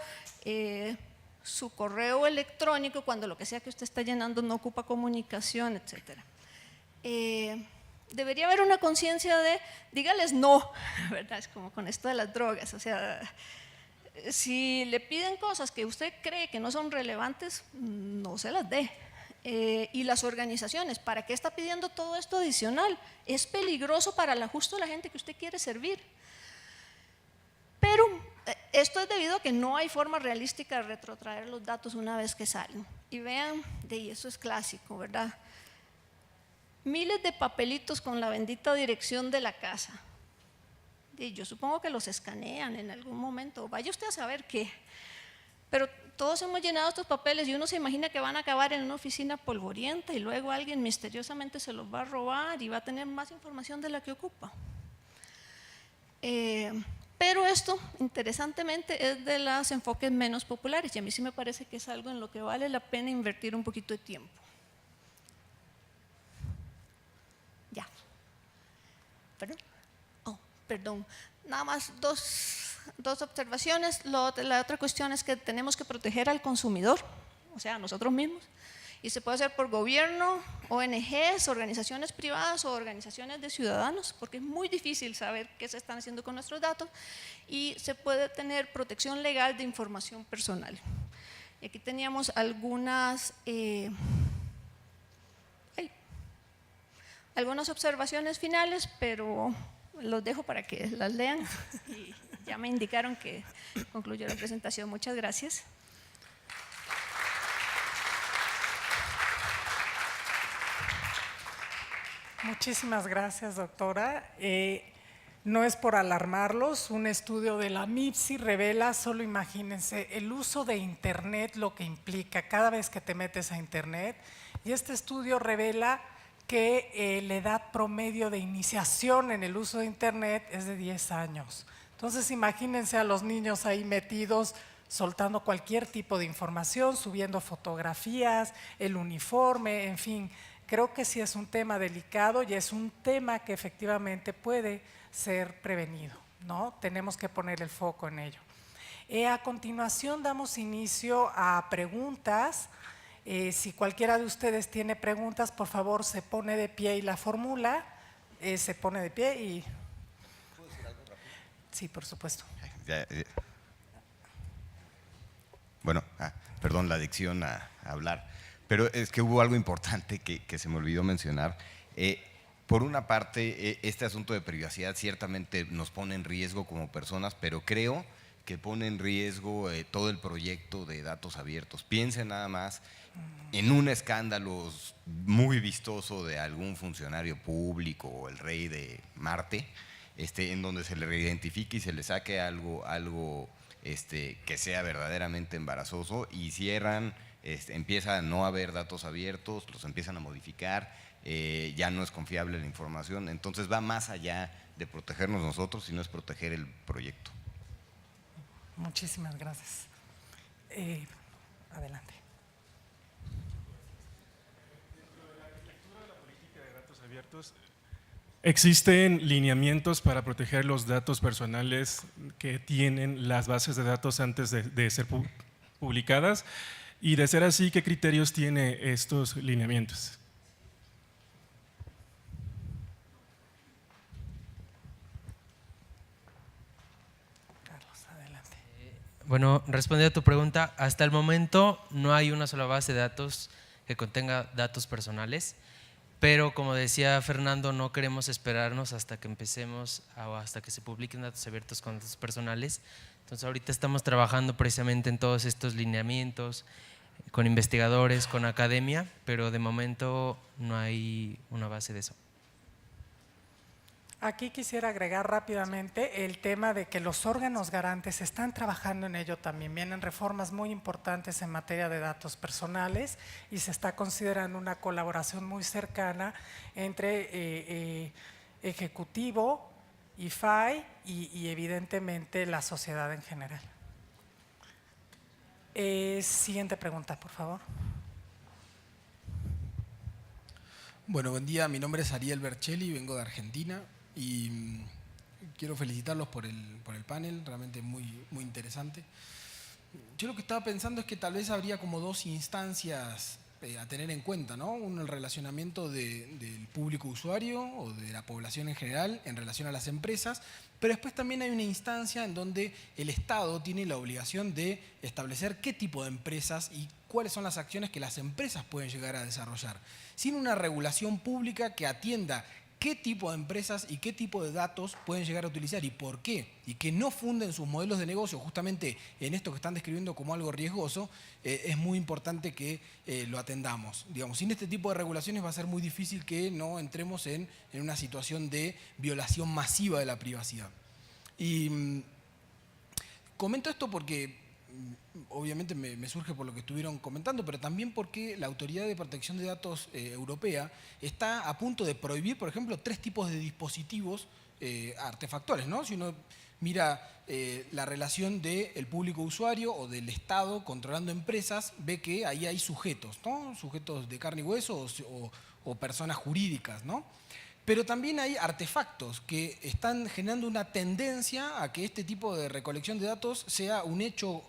E: su correo electrónico, cuando lo que sea que usted está llenando no ocupa comunicación, etcétera. Debería haber una conciencia de, dígales no, ¿verdad? Es como con esto de las drogas, o sea, si le piden cosas que usted cree que no son relevantes, no se las dé. Y las organizaciones, ¿para qué está pidiendo todo esto adicional? Es peligroso para justo la gente que usted quiere servir. Pero esto es debido a que no hay forma realística de retrotraer los datos una vez que salen. Y vean, eso es clásico, ¿verdad? Miles de papelitos con la bendita dirección de la casa. y yo supongo que los escanean en algún momento, vaya usted a saber qué. Pero todos hemos llenado estos papeles y uno se imagina que van a acabar en una oficina polvorienta y luego alguien misteriosamente se los va a robar y va a tener más información de la que ocupa. Pero esto, interesantemente, es de los enfoques menos populares y a mí sí me parece que es algo en lo que vale la pena invertir un poquito de tiempo. Ya. ¿Perdón? Oh, perdón. Nada más dos observaciones. La otra cuestión es que tenemos que proteger al consumidor, o sea, a nosotros mismos. Y se puede hacer por gobierno, ONGs, organizaciones privadas o organizaciones de ciudadanos, porque es muy difícil saber qué se están haciendo con nuestros datos, y se puede tener protección legal de información personal. Y aquí teníamos algunas observaciones finales, pero los dejo para que las lean. Y ya me indicaron que concluyó la presentación. Muchas gracias.
A: Muchísimas gracias, doctora. No es por alarmarlos, un estudio de la MIPSI revela, solo imagínense, el uso de Internet, lo que implica cada vez que te metes a Internet, y este estudio revela que la edad promedio de iniciación en el uso de Internet es de 10 años. Entonces imagínense a los niños ahí metidos, soltando cualquier tipo de información, subiendo fotografías, el uniforme, en fin. Creo que sí es un tema delicado y es un tema que efectivamente puede ser prevenido, ¿no? Tenemos que poner el foco en ello. A continuación damos inicio a preguntas. Si cualquiera de ustedes tiene preguntas, por favor se pone de pie y la formula. Se pone de pie y…
D: ¿Puedo decir algo rápido?
A: Sí, por supuesto.
D: Bueno, perdón la adicción a hablar, pero es que hubo algo importante que se me olvidó mencionar. Por una parte, este asunto de privacidad ciertamente nos pone en riesgo como personas, pero creo que pone en riesgo todo el proyecto de datos abiertos. Piensen nada más en un escándalo muy vistoso de algún funcionario público o el rey de Marte, en donde se le reidentifique y se le saque algo que sea verdaderamente embarazoso y cierran, empieza a no haber datos abiertos, los empiezan a modificar, ya no es confiable la información, entonces va más allá de protegernos nosotros, sino es proteger el proyecto.
A: Muchísimas gracias. Adelante.
F: Dentro de la arquitectura de la política de datos abiertos, existen lineamientos para proteger los datos personales que tienen las bases de datos antes de ser publicadas, y de ser así, ¿qué criterios tiene estos lineamientos?
A: Carlos, adelante.
B: Bueno, respondiendo a tu pregunta, hasta el momento no hay una sola base de datos que contenga datos personales, pero como decía Fernando, no queremos esperarnos hasta que empecemos o hasta que se publiquen datos abiertos con datos personales. Entonces ahorita estamos trabajando precisamente en todos estos lineamientos, con investigadores, con academia, pero de momento no hay una base de eso.
A: Aquí quisiera agregar rápidamente el tema de que los órganos garantes están trabajando en ello también. Vienen reformas muy importantes en materia de datos personales y se está considerando una colaboración muy cercana entre Ejecutivo, IFAI y evidentemente la sociedad en general. Siguiente pregunta, por favor.
G: Bueno, buen día. Mi nombre es Ariel Berchelli, vengo de Argentina y quiero felicitarlos por el panel, realmente muy interesante. Yo lo que estaba pensando es que tal vez habría como dos instancias a tener en cuenta, ¿no? Uno, el relacionamiento del público usuario o de la población en general en relación a las empresas, pero después también hay una instancia en donde el Estado tiene la obligación de establecer qué tipo de empresas y cuáles son las acciones que las empresas pueden llegar a desarrollar, sin una regulación pública que atienda qué tipo de empresas y qué tipo de datos pueden llegar a utilizar y por qué, y que no funden sus modelos de negocio justamente en esto que están describiendo como algo riesgoso. Es muy importante que lo atendamos. Digamos, sin este tipo de regulaciones va a ser muy difícil que no entremos en una situación de violación masiva de la privacidad. Y comento esto porque obviamente me surge por lo que estuvieron comentando, pero también porque la Autoridad de Protección de Datos Europea está a punto de prohibir, por ejemplo, 3 tipos de dispositivos artefactuales, ¿no? Si uno mira la relación del público usuario o del Estado controlando empresas, ve que ahí hay sujetos, ¿no? Sujetos de carne y hueso o personas jurídicas, ¿no? Pero también hay artefactos que están generando una tendencia a que este tipo de recolección de datos sea un hecho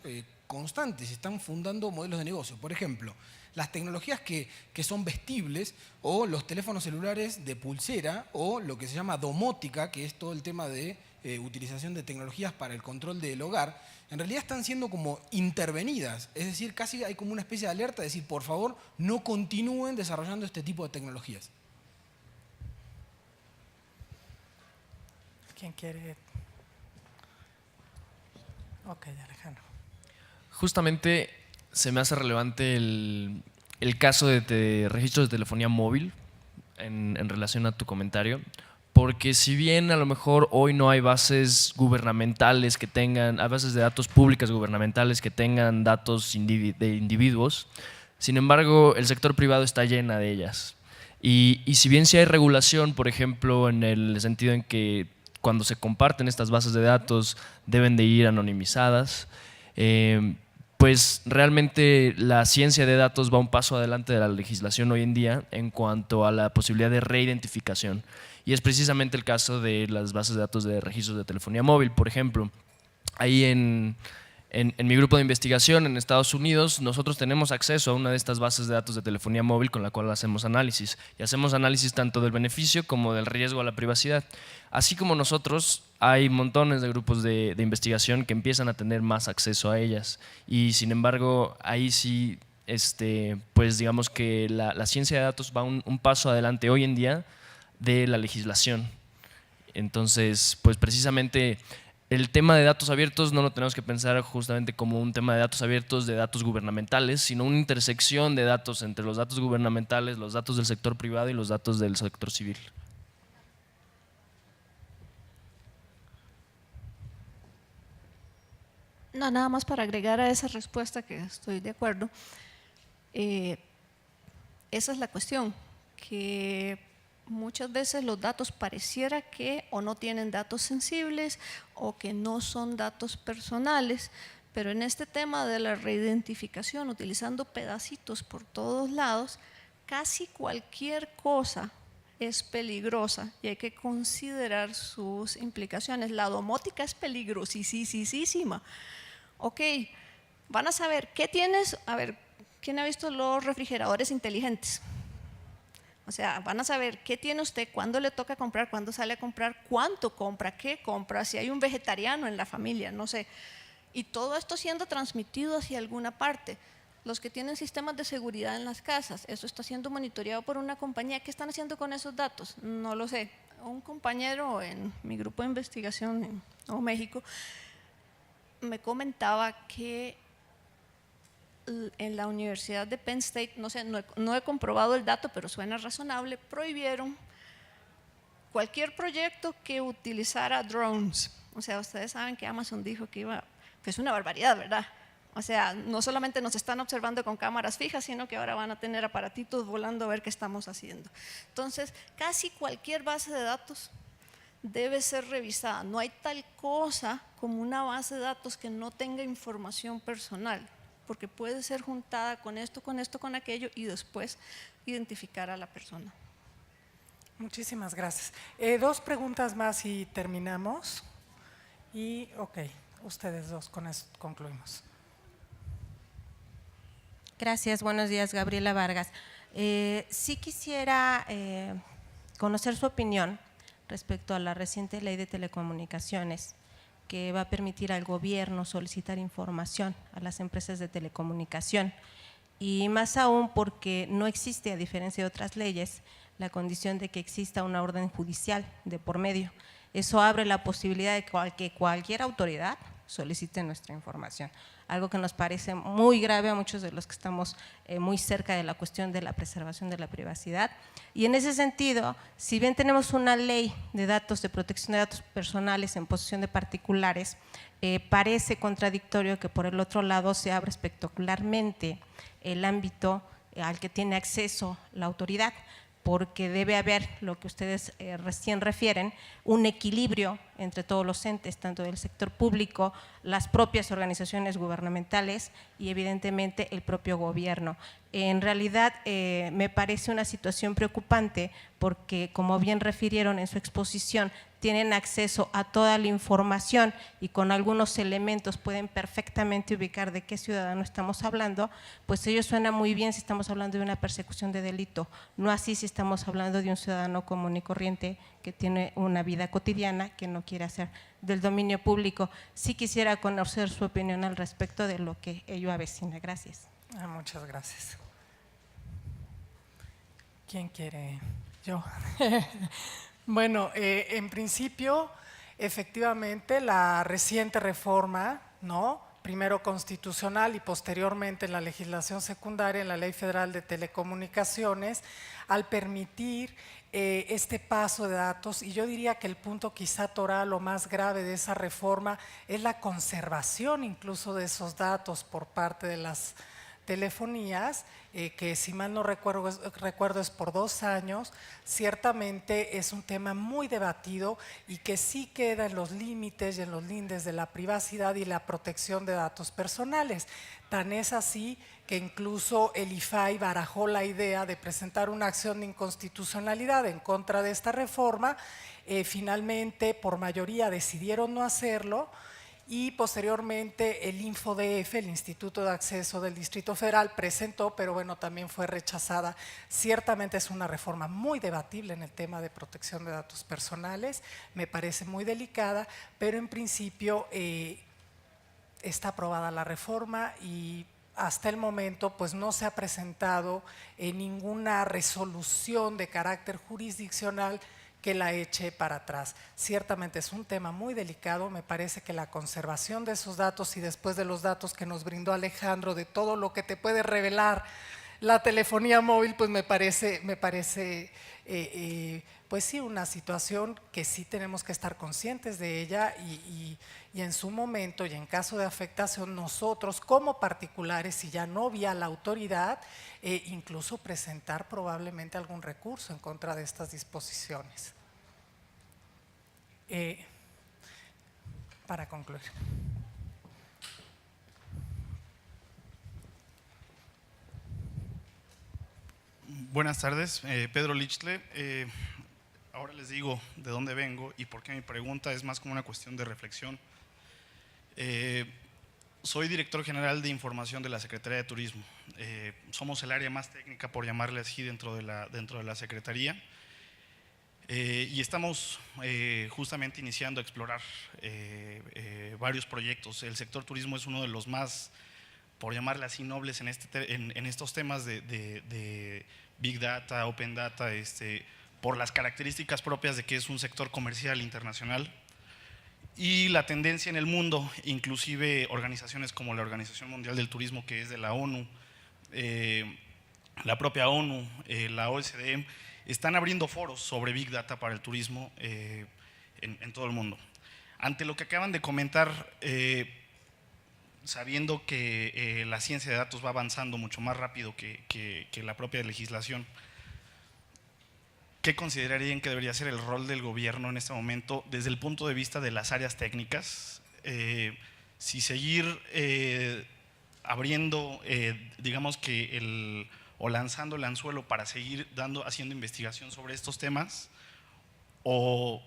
G: constante, se están fundando modelos de negocio. Por ejemplo, las tecnologías que son vestibles o los teléfonos celulares de pulsera o lo que se llama domótica, que es todo el tema de utilización de tecnologías para el control del hogar, en realidad están siendo como intervenidas. Es decir, casi hay como una especie de alerta de decir, por favor, no continúen desarrollando este tipo de tecnologías.
A: ¿Quién quiere? Ok, Alejandro.
C: Justamente se me hace relevante el caso de registros de telefonía móvil en relación a tu comentario, porque si bien a lo mejor hoy no hay bases gubernamentales que tengan, hay bases de datos públicas gubernamentales que tengan datos de individuos, sin embargo el sector privado está llena de ellas. Y si bien sí hay regulación, por ejemplo, en el sentido en que cuando se comparten estas bases de datos deben de ir anonimizadas, pues realmente la ciencia de datos va un paso adelante de la legislación hoy en día en cuanto a la posibilidad de reidentificación. Y es precisamente el caso de las bases de datos de registros de telefonía móvil, por ejemplo. Ahí en mi grupo de investigación en Estados Unidos, nosotros tenemos acceso a una de estas bases de datos de telefonía móvil con la cual hacemos análisis. Y hacemos análisis tanto del beneficio como del riesgo a la privacidad. Así como nosotros, hay montones de grupos de investigación que empiezan a tener más acceso a ellas. Y sin embargo, ahí sí, pues digamos que la ciencia de datos va un paso adelante hoy en día de la legislación. Entonces, pues precisamente el tema de datos abiertos no lo tenemos que pensar justamente como un tema de datos abiertos de datos gubernamentales, sino una intersección de datos entre los datos gubernamentales, los datos del sector privado y los datos del sector civil.
E: No, nada más para agregar a esa respuesta que estoy de acuerdo. Esa es la cuestión, que muchas veces los datos pareciera que o no tienen datos sensibles o que no son datos personales, pero en este tema de la reidentificación, utilizando pedacitos por todos lados, casi cualquier cosa es peligrosa y hay que considerar sus implicaciones. La domótica es peligrosísima. Ok, van a saber qué tienes. A ver, ¿quién ha visto los refrigeradores inteligentes? O sea, van a saber qué tiene usted, cuándo le toca comprar, cuándo sale a comprar, cuánto compra, qué compra, si hay un vegetariano en la familia, no sé. Y todo esto siendo transmitido hacia alguna parte. Los que tienen sistemas de seguridad en las casas, eso está siendo monitoreado por una compañía. ¿Qué están haciendo con esos datos? No lo sé. Un compañero en mi grupo de investigación en Nuevo México me comentaba que en la Universidad de Penn State, no sé, no he comprobado el dato, pero suena razonable, prohibieron cualquier proyecto que utilizara drones. O sea, ustedes saben que Amazon dijo que es una barbaridad, ¿verdad? O sea, no solamente nos están observando con cámaras fijas, sino que ahora van a tener aparatitos volando a ver qué estamos haciendo. Entonces, casi cualquier base de datos debe ser revisada. No hay tal cosa como una base de datos que no tenga información personal, porque puede ser juntada con esto, con aquello y después identificar a la persona.
A: Muchísimas gracias. 2 preguntas más y terminamos. Y ok, ustedes dos, con eso concluimos.
H: Gracias, buenos días, Gabriela Vargas. Sí quisiera conocer su opinión respecto a la reciente ley de telecomunicaciones que va a permitir al gobierno solicitar información a las empresas de telecomunicación y más aún porque no existe, a diferencia de otras leyes, la condición de que exista una orden judicial de por medio. Eso abre la posibilidad de que cualquier autoridad solicite nuestra información. algo que nos parece muy grave a muchos de los que estamos muy cerca de la cuestión de la preservación de la privacidad. Y en ese sentido, si bien tenemos una ley de datos, de protección de datos personales en posesión de particulares, parece contradictorio que por el otro lado se abra espectacularmente el ámbito al que tiene acceso la autoridad, porque debe haber, lo que ustedes recién refieren, un equilibrio entre todos los entes, tanto del sector público, las propias organizaciones gubernamentales y evidentemente el propio gobierno. En realidad me parece una situación preocupante porque, como bien refirieron en su exposición, tienen acceso a toda la información y con algunos elementos pueden perfectamente ubicar de qué ciudadano estamos hablando, pues ello suena muy bien si estamos hablando de una persecución de delito, no así si estamos hablando de un ciudadano común y corriente que tiene una vida cotidiana que no quiere hacer del dominio público. Sí quisiera conocer su opinión al respecto de lo que ello avecina. Gracias.
A: Muchas gracias. ¿Quién quiere? Yo. Bueno, en principio, efectivamente, la reciente reforma, ¿no?, primero constitucional y posteriormente en la legislación secundaria, en la Ley Federal de Telecomunicaciones, al permitir este paso de datos, y yo diría que el punto quizá toral o más grave de esa reforma es la conservación incluso de esos datos por parte de las telefonías, que si mal no recuerdo es por 2 años. Ciertamente es un tema muy debatido y que sí queda en los límites y en los lindes de la privacidad y la protección de datos personales. Tan es así que incluso el IFAI barajó la idea de presentar una acción de inconstitucionalidad en contra de esta reforma. Finalmente, por mayoría, decidieron no hacerlo. Y posteriormente el InfoDF, el Instituto de Acceso del Distrito Federal, presentó, pero bueno, también fue rechazada. Ciertamente es una reforma muy debatible en el tema de protección de datos personales, me parece muy delicada, pero en principio está aprobada la reforma y hasta el momento pues no se ha presentado ninguna resolución de carácter jurisdiccional que la eche para atrás. Ciertamente es un tema muy delicado, me parece que la conservación de esos datos y después de los datos que nos brindó Alejandro, de todo lo que te puede revelar la telefonía móvil, pues me parece pues sí, una situación que sí tenemos que estar conscientes de ella y en su momento y en caso de afectación nosotros como particulares, si ya no vía la autoridad, incluso presentar probablemente algún recurso en contra de estas disposiciones. Para concluir.
I: Buenas tardes, Pedro Lichle. Ahora les digo de dónde vengo y por qué mi pregunta es más como una cuestión de reflexión. Soy director general de información de la Secretaría de Turismo. Somos el área más técnica, por llamarle así, dentro de la Secretaría. Y estamos justamente iniciando a explorar varios proyectos. El sector turismo es uno de los más, por llamarle así, nobles en estos temas de Big Data, Open Data, por las características propias de que es un sector comercial internacional. Y la tendencia en el mundo, inclusive organizaciones como la Organización Mundial del Turismo, que es de la ONU, la propia ONU, la OSD, están abriendo foros sobre Big Data para el turismo en todo el mundo. Ante lo que acaban de comentar, sabiendo que la ciencia de datos va avanzando mucho más rápido que la propia legislación, ¿qué considerarían que debería ser el rol del gobierno en este momento desde el punto de vista de las áreas técnicas? Si seguir abriendo, digamos que o lanzando el anzuelo para seguir haciendo investigación sobre estos temas, o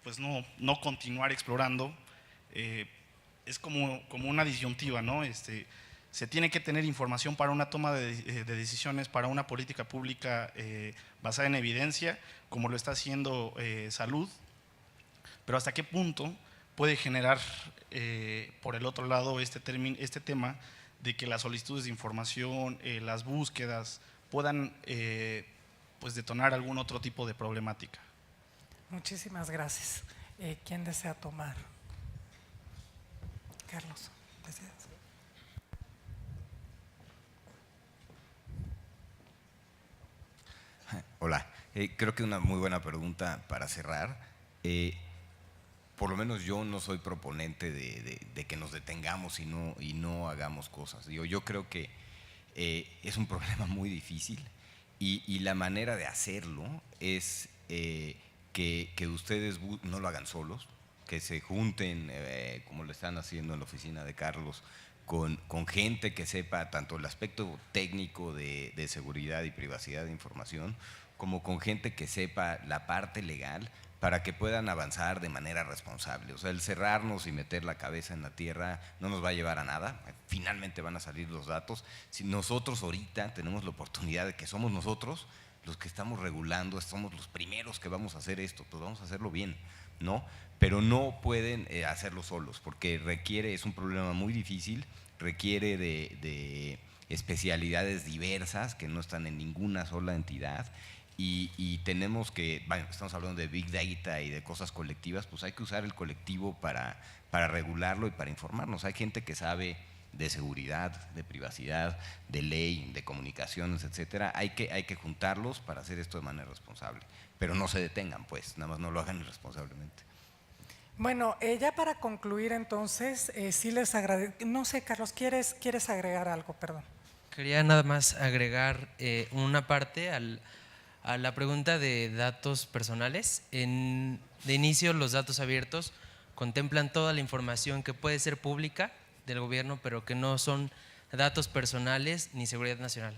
I: pues no continuar explorando. Es como una disyuntiva, ¿no? Se tiene que tener información para una toma de decisiones, para una política pública basada en evidencia, como lo está haciendo Salud, pero ¿hasta qué punto puede generar, por el otro lado, este tema de que las solicitudes de información, las búsquedas, puedan pues detonar algún otro tipo de problemática?
A: Muchísimas gracias. ¿Quién desea tomar? Carlos, ¿deseas?
D: Creo que una muy buena pregunta para cerrar. Por lo menos yo no soy proponente de que nos detengamos y no hagamos cosas. Yo creo que es un problema muy difícil y la manera de hacerlo es que ustedes no lo hagan solos, que se junten, como lo están haciendo en la oficina de Carlos, con gente que sepa tanto el aspecto técnico de seguridad y privacidad de información, como con gente que sepa la parte legal, para que puedan avanzar de manera responsable. O sea, el cerrarnos y meter la cabeza en la tierra no nos va a llevar a nada. Finalmente van a salir los datos. Si nosotros ahorita tenemos la oportunidad de que somos nosotros los que estamos regulando, somos los primeros que vamos a hacer esto, pues vamos a hacerlo bien, ¿no? Pero no pueden hacerlo solos, porque es un problema muy difícil, requiere de especialidades diversas que no están en ninguna sola entidad. Y tenemos que, bueno, estamos hablando de Big Data y de cosas colectivas, pues hay que usar el colectivo para regularlo y para informarnos. Hay gente que sabe de seguridad, de privacidad, de ley, de comunicaciones, etcétera. Hay que juntarlos para hacer esto de manera responsable. Pero no se detengan, pues, nada más no lo hagan irresponsablemente.
A: Bueno, ya para concluir entonces, sí les agradezco. No sé, Carlos, ¿quieres agregar algo? Perdón.
B: Quería nada más agregar una parte a la pregunta de datos personales. De inicio, los datos abiertos contemplan toda la información que puede ser pública del gobierno, pero que no son datos personales ni seguridad nacional.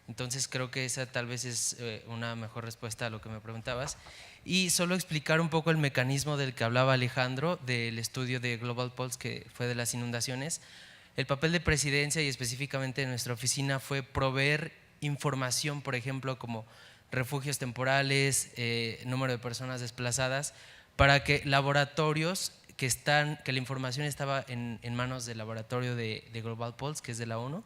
B: Entonces creo que esa tal vez es una mejor respuesta a lo que me preguntabas. Y solo explicar un poco el mecanismo del que hablaba Alejandro, del estudio de Global Pulse que fue de las inundaciones. El papel de presidencia y específicamente de nuestra oficina fue proveer información, por ejemplo, como refugios temporales, número de personas desplazadas, para que laboratorios que la información estaba en manos del laboratorio de Global Pulse, que es de la ONU,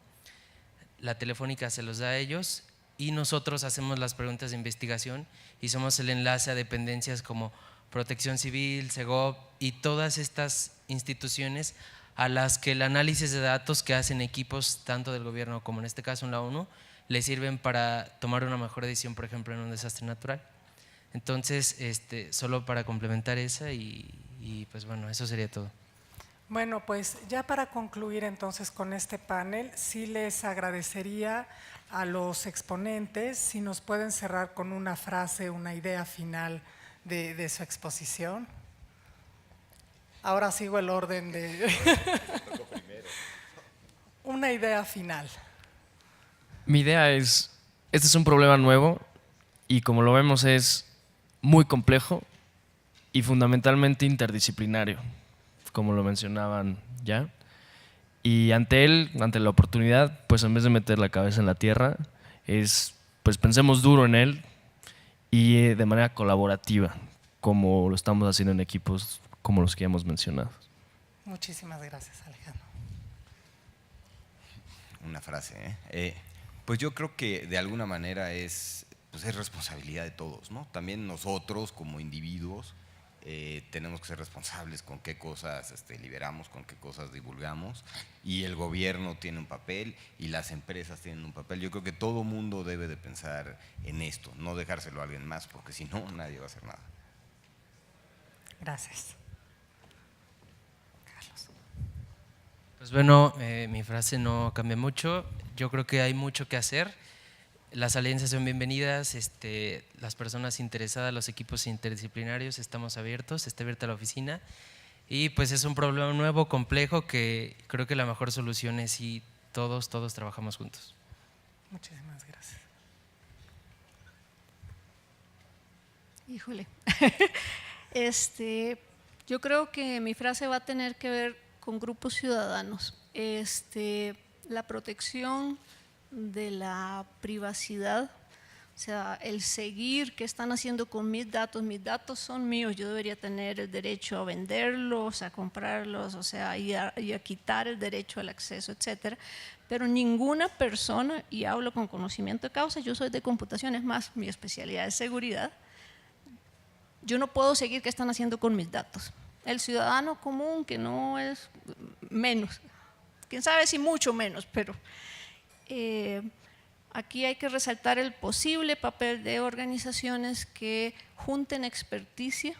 B: la Telefónica se los da a ellos y nosotros hacemos las preguntas de investigación y somos el enlace a dependencias como Protección Civil, Segov y todas estas instituciones a las que el análisis de datos que hacen equipos tanto del gobierno como en este caso en la ONU le sirven para tomar una mejor decisión, por ejemplo, en un desastre natural. Entonces, solo para complementar esa y pues bueno, eso sería todo.
A: Bueno, pues ya para concluir entonces con este panel, sí les agradecería a los exponentes si nos pueden cerrar con una frase, una idea final de su exposición. Ahora sigo el orden de… Una idea final.
C: Mi idea es, este es un problema nuevo y como lo vemos es muy complejo y fundamentalmente interdisciplinario, como lo mencionaban ya. Y ante la oportunidad, pues en vez de meter la cabeza en la tierra, pues pensemos duro en él y de manera colaborativa, como lo estamos haciendo en equipos como los que ya hemos mencionado.
A: Muchísimas gracias, Alejandro.
D: Una frase, pues yo creo que de alguna manera es responsabilidad de todos, ¿no? También nosotros como individuos tenemos que ser responsables con qué cosas liberamos, con qué cosas divulgamos, y el gobierno tiene un papel y las empresas tienen un papel. Yo creo que todo mundo debe de pensar en esto, no dejárselo a alguien más, porque si no, nadie va a hacer nada.
A: Gracias. Carlos.
B: Pues bueno, mi frase no cambia mucho. Yo creo que hay mucho que hacer. Las alianzas son bienvenidas, las personas interesadas, los equipos interdisciplinarios, estamos abiertos, está abierta la oficina y pues es un problema nuevo, complejo, que creo que la mejor solución es si todos trabajamos juntos.
A: Muchísimas gracias.
E: Híjole. Yo creo que mi frase va a tener que ver con grupos ciudadanos. La protección de la privacidad, o sea, el seguir qué están haciendo con mis datos son míos, yo debería tener el derecho a venderlos, a comprarlos, o sea, y a quitar el derecho al acceso, etcétera. Pero ninguna persona, y hablo con conocimiento de causa, yo soy de computación, es más, mi especialidad es seguridad, yo no puedo seguir qué están haciendo con mis datos. El ciudadano común, que no es menos, quién sabe si mucho menos, pero Aquí hay que resaltar el posible papel de organizaciones que junten experticia,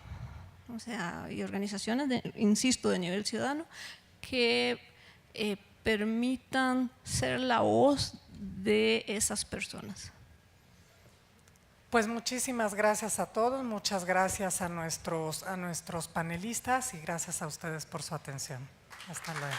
E: o sea, y organizaciones, insisto, de nivel ciudadano, que permitan ser la voz de esas personas.
A: Pues muchísimas gracias a todos, muchas gracias a nuestros panelistas y gracias a ustedes por su atención. Hasta luego.